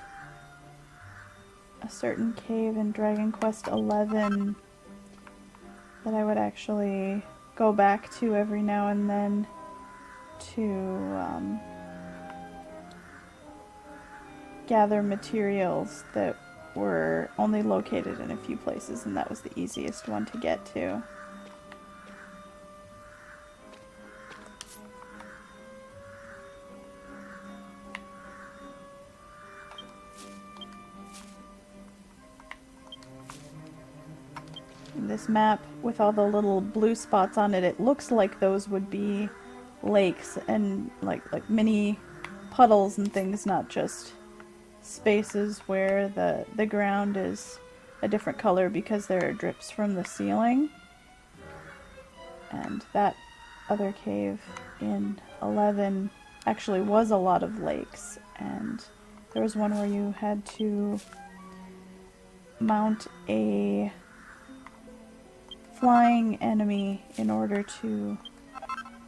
a certain cave in Dragon Quest XI that I would actually go back to every now and then to gather materials that were only located in a few places, and that was the easiest one to get to. This map with all the little blue spots on it, it looks like those would be lakes and like mini puddles and things, not just spaces where the ground is a different color because there are drips from the ceiling. And that other cave in 11 actually was a lot of lakes, and there was one where you had to mount a flying enemy in order to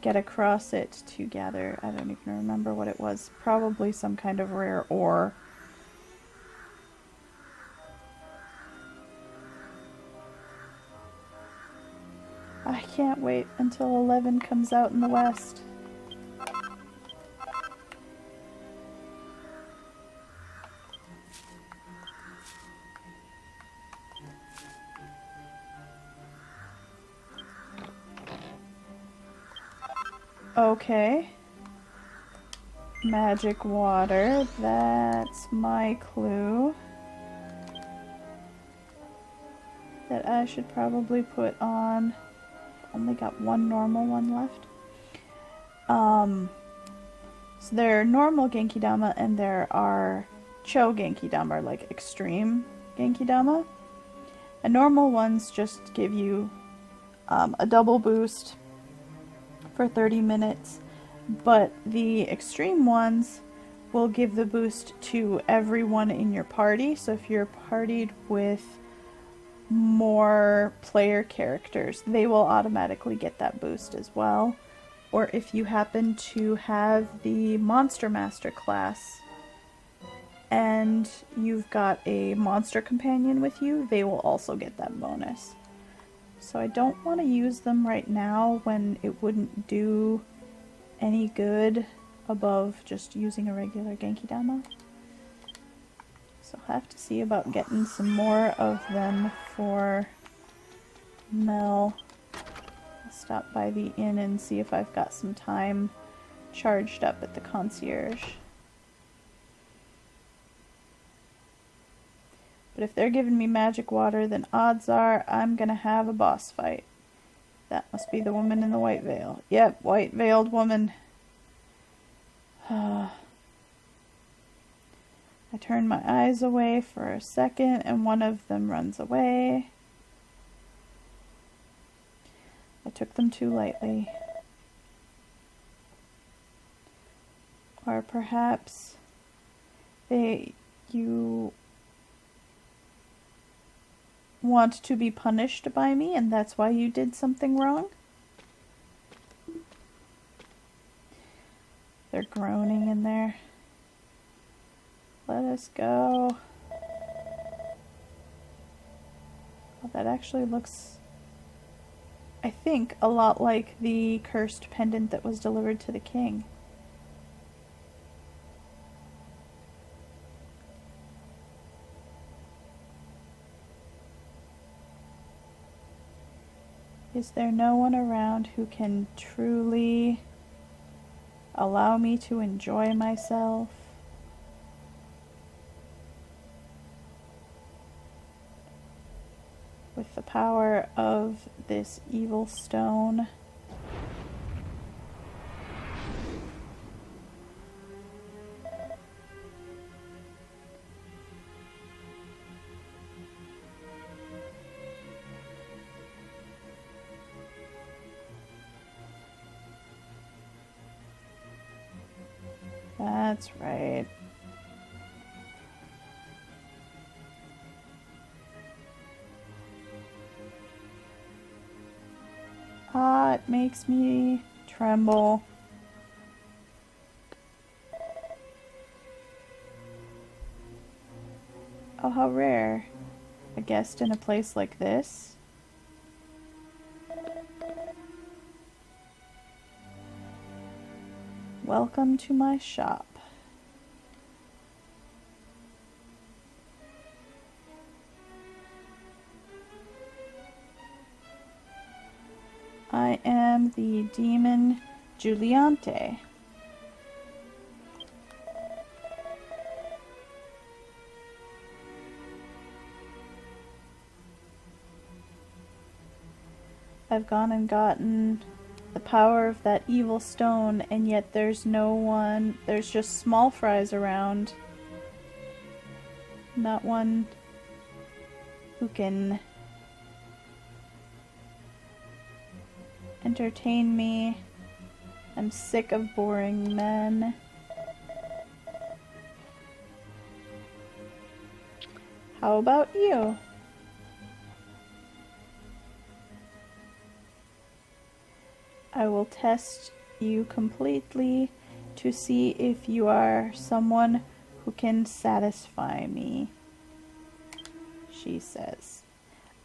get across it to gather, I don't even remember what it was, probably some kind of rare ore. I can't wait until 11 comes out in the West. Okay. Magic water, that's my clue. That I should probably put on. Only got one normal one left. So there are normal Genkidama and there are Cho Genkidama, like extreme Genkidama. And normal ones just give you a double boost for 30 minutes, but the extreme ones will give the boost to everyone in your party. So if you're partied with more player characters, they will automatically get that boost as well. Or if you happen to have the Monster Master class and you've got a monster companion with you, they will also get that bonus. So I don't want to use them right now when it wouldn't do any good above just using a regular Genkidama. So I'll have to see about getting some more of them for Mel. I'll stop by the inn and see if I've got some time charged up at the concierge. But if they're giving me magic water, then odds are I'm gonna have a boss fight. That must be the woman in the white veil. Yep, white-veiled woman. I turn my eyes away for a second and one of them runs away. I took them too lightly. Or perhaps you want to be punished by me and that's why you did something wrong? They're groaning in there. Let us go. Well, that actually looks, I think, a lot like the cursed pendant that was delivered to the king. Is there no one around who can truly allow me to enjoy myself? With the power of this evil stone. That's right. Ah, it makes me tremble. Oh, how rare. A guest in a place like this. Welcome to my shop. I am the demon Giuliante. I've gone and gotten the power of that evil stone, and yet there's no one, there's just small fries around. Not one who can entertain me. I'm sick of boring men. How about you? I will test you completely to see if you are someone who can satisfy me, she says.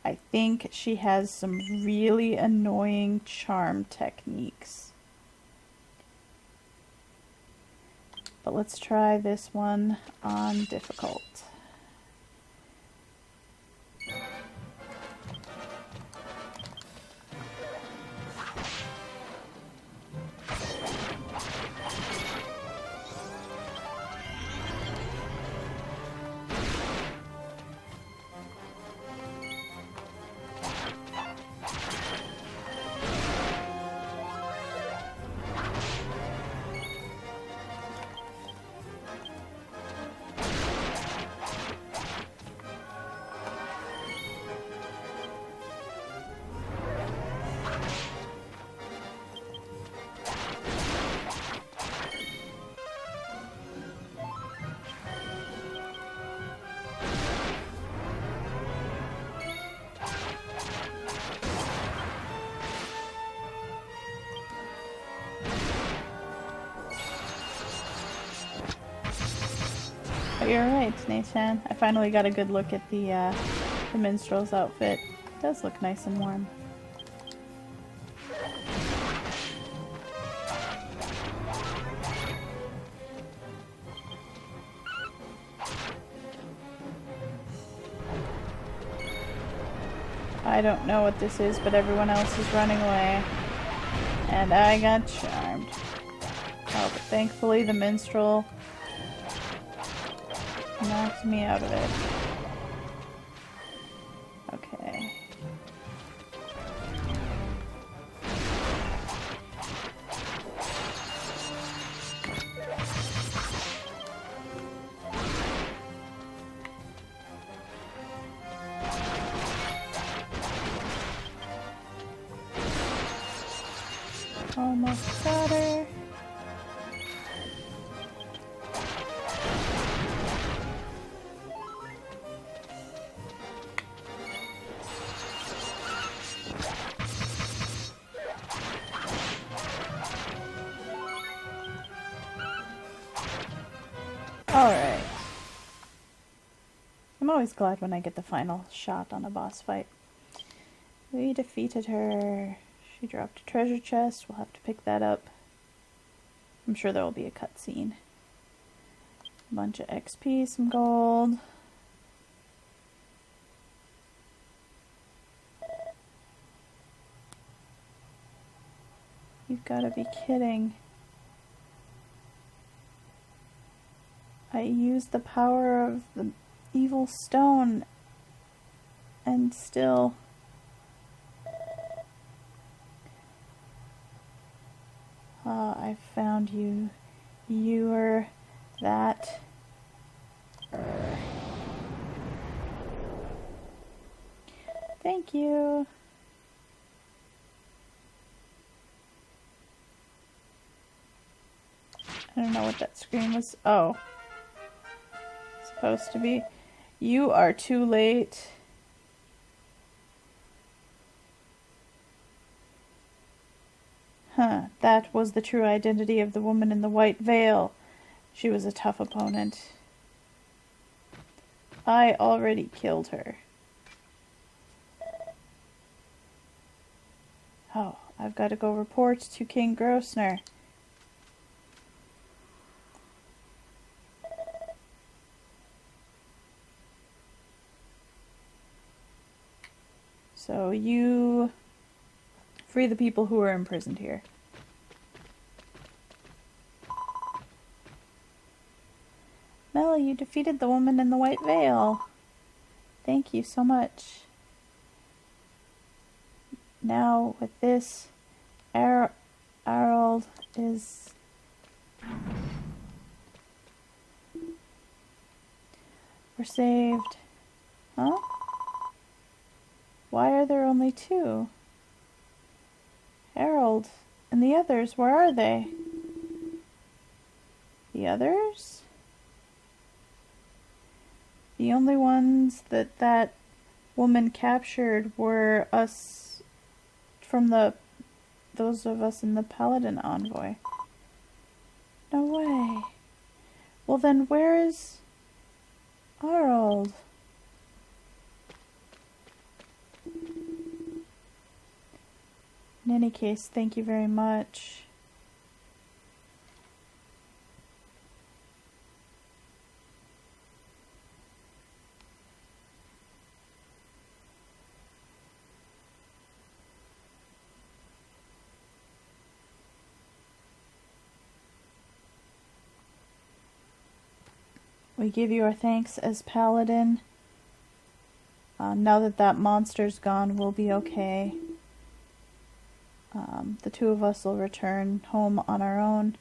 I think she has some really annoying charm techniques. But let's try this one on difficult. But you're right, Nathan. I finally got a good look at the minstrel's outfit. It does look nice and warm. I don't know what this is, but everyone else is running away. And I got charmed. Oh, but thankfully the minstrel knocked me out of it. Okay. Almost got her. Alright. I'm always glad when I get the final shot on a boss fight. We defeated her. She dropped a treasure chest. We'll have to pick that up. I'm sure there will be a cutscene. A bunch of XP, some gold. You've got to be kidding. I used the power of the evil stone and still... I found you. You were that... Thank you. I don't know what that screen was. Oh. Supposed to be. You are too late. Huh. That was the true identity of the woman in the white veil. She was a tough opponent. I already killed her. Oh, I've got to go report to King Grosse-Nur. So you free the people who are imprisoned here. Mel, you defeated the woman in the white veil. Thank you so much. Now with this, Harold is... We're saved. Huh? Why are there only two? Harold and the others, where are they? The others? The only ones that woman captured were us from those of us in the Paladin envoy. No way. Well then where is Harold? In any case, thank you very much. We give you our thanks as Paladin. Now that that monster's gone, we'll be okay. The two of us will return home on our own.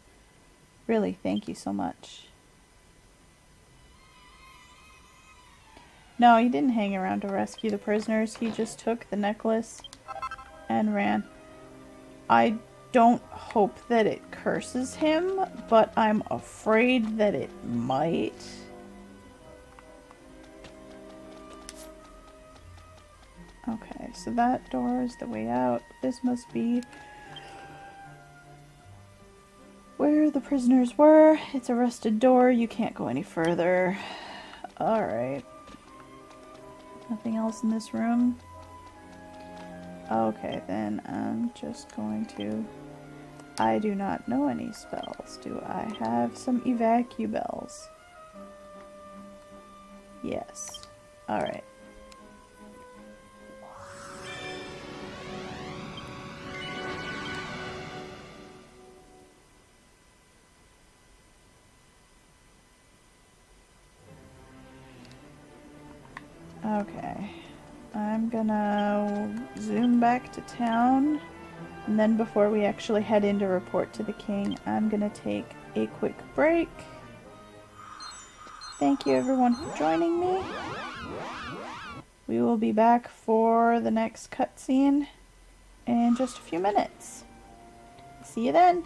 Really, thank you so much. No, he didn't hang around to rescue the prisoners. He just took the necklace and ran. I don't hope that it curses him, but I'm afraid that it might. Okay, so that door is the way out. This must be where the prisoners were. It's a rusted door. You can't go any further. Alright. Nothing else in this room? Okay, then I'm just going to... I do not know any spells. Do I have some evacu-bells? Yes. Alright. Okay, I'm gonna zoom back to town, and then before we actually head in to report to the king, I'm gonna take a quick break. Thank you everyone for joining me. We will be back for the next cutscene in just a few minutes. See you then!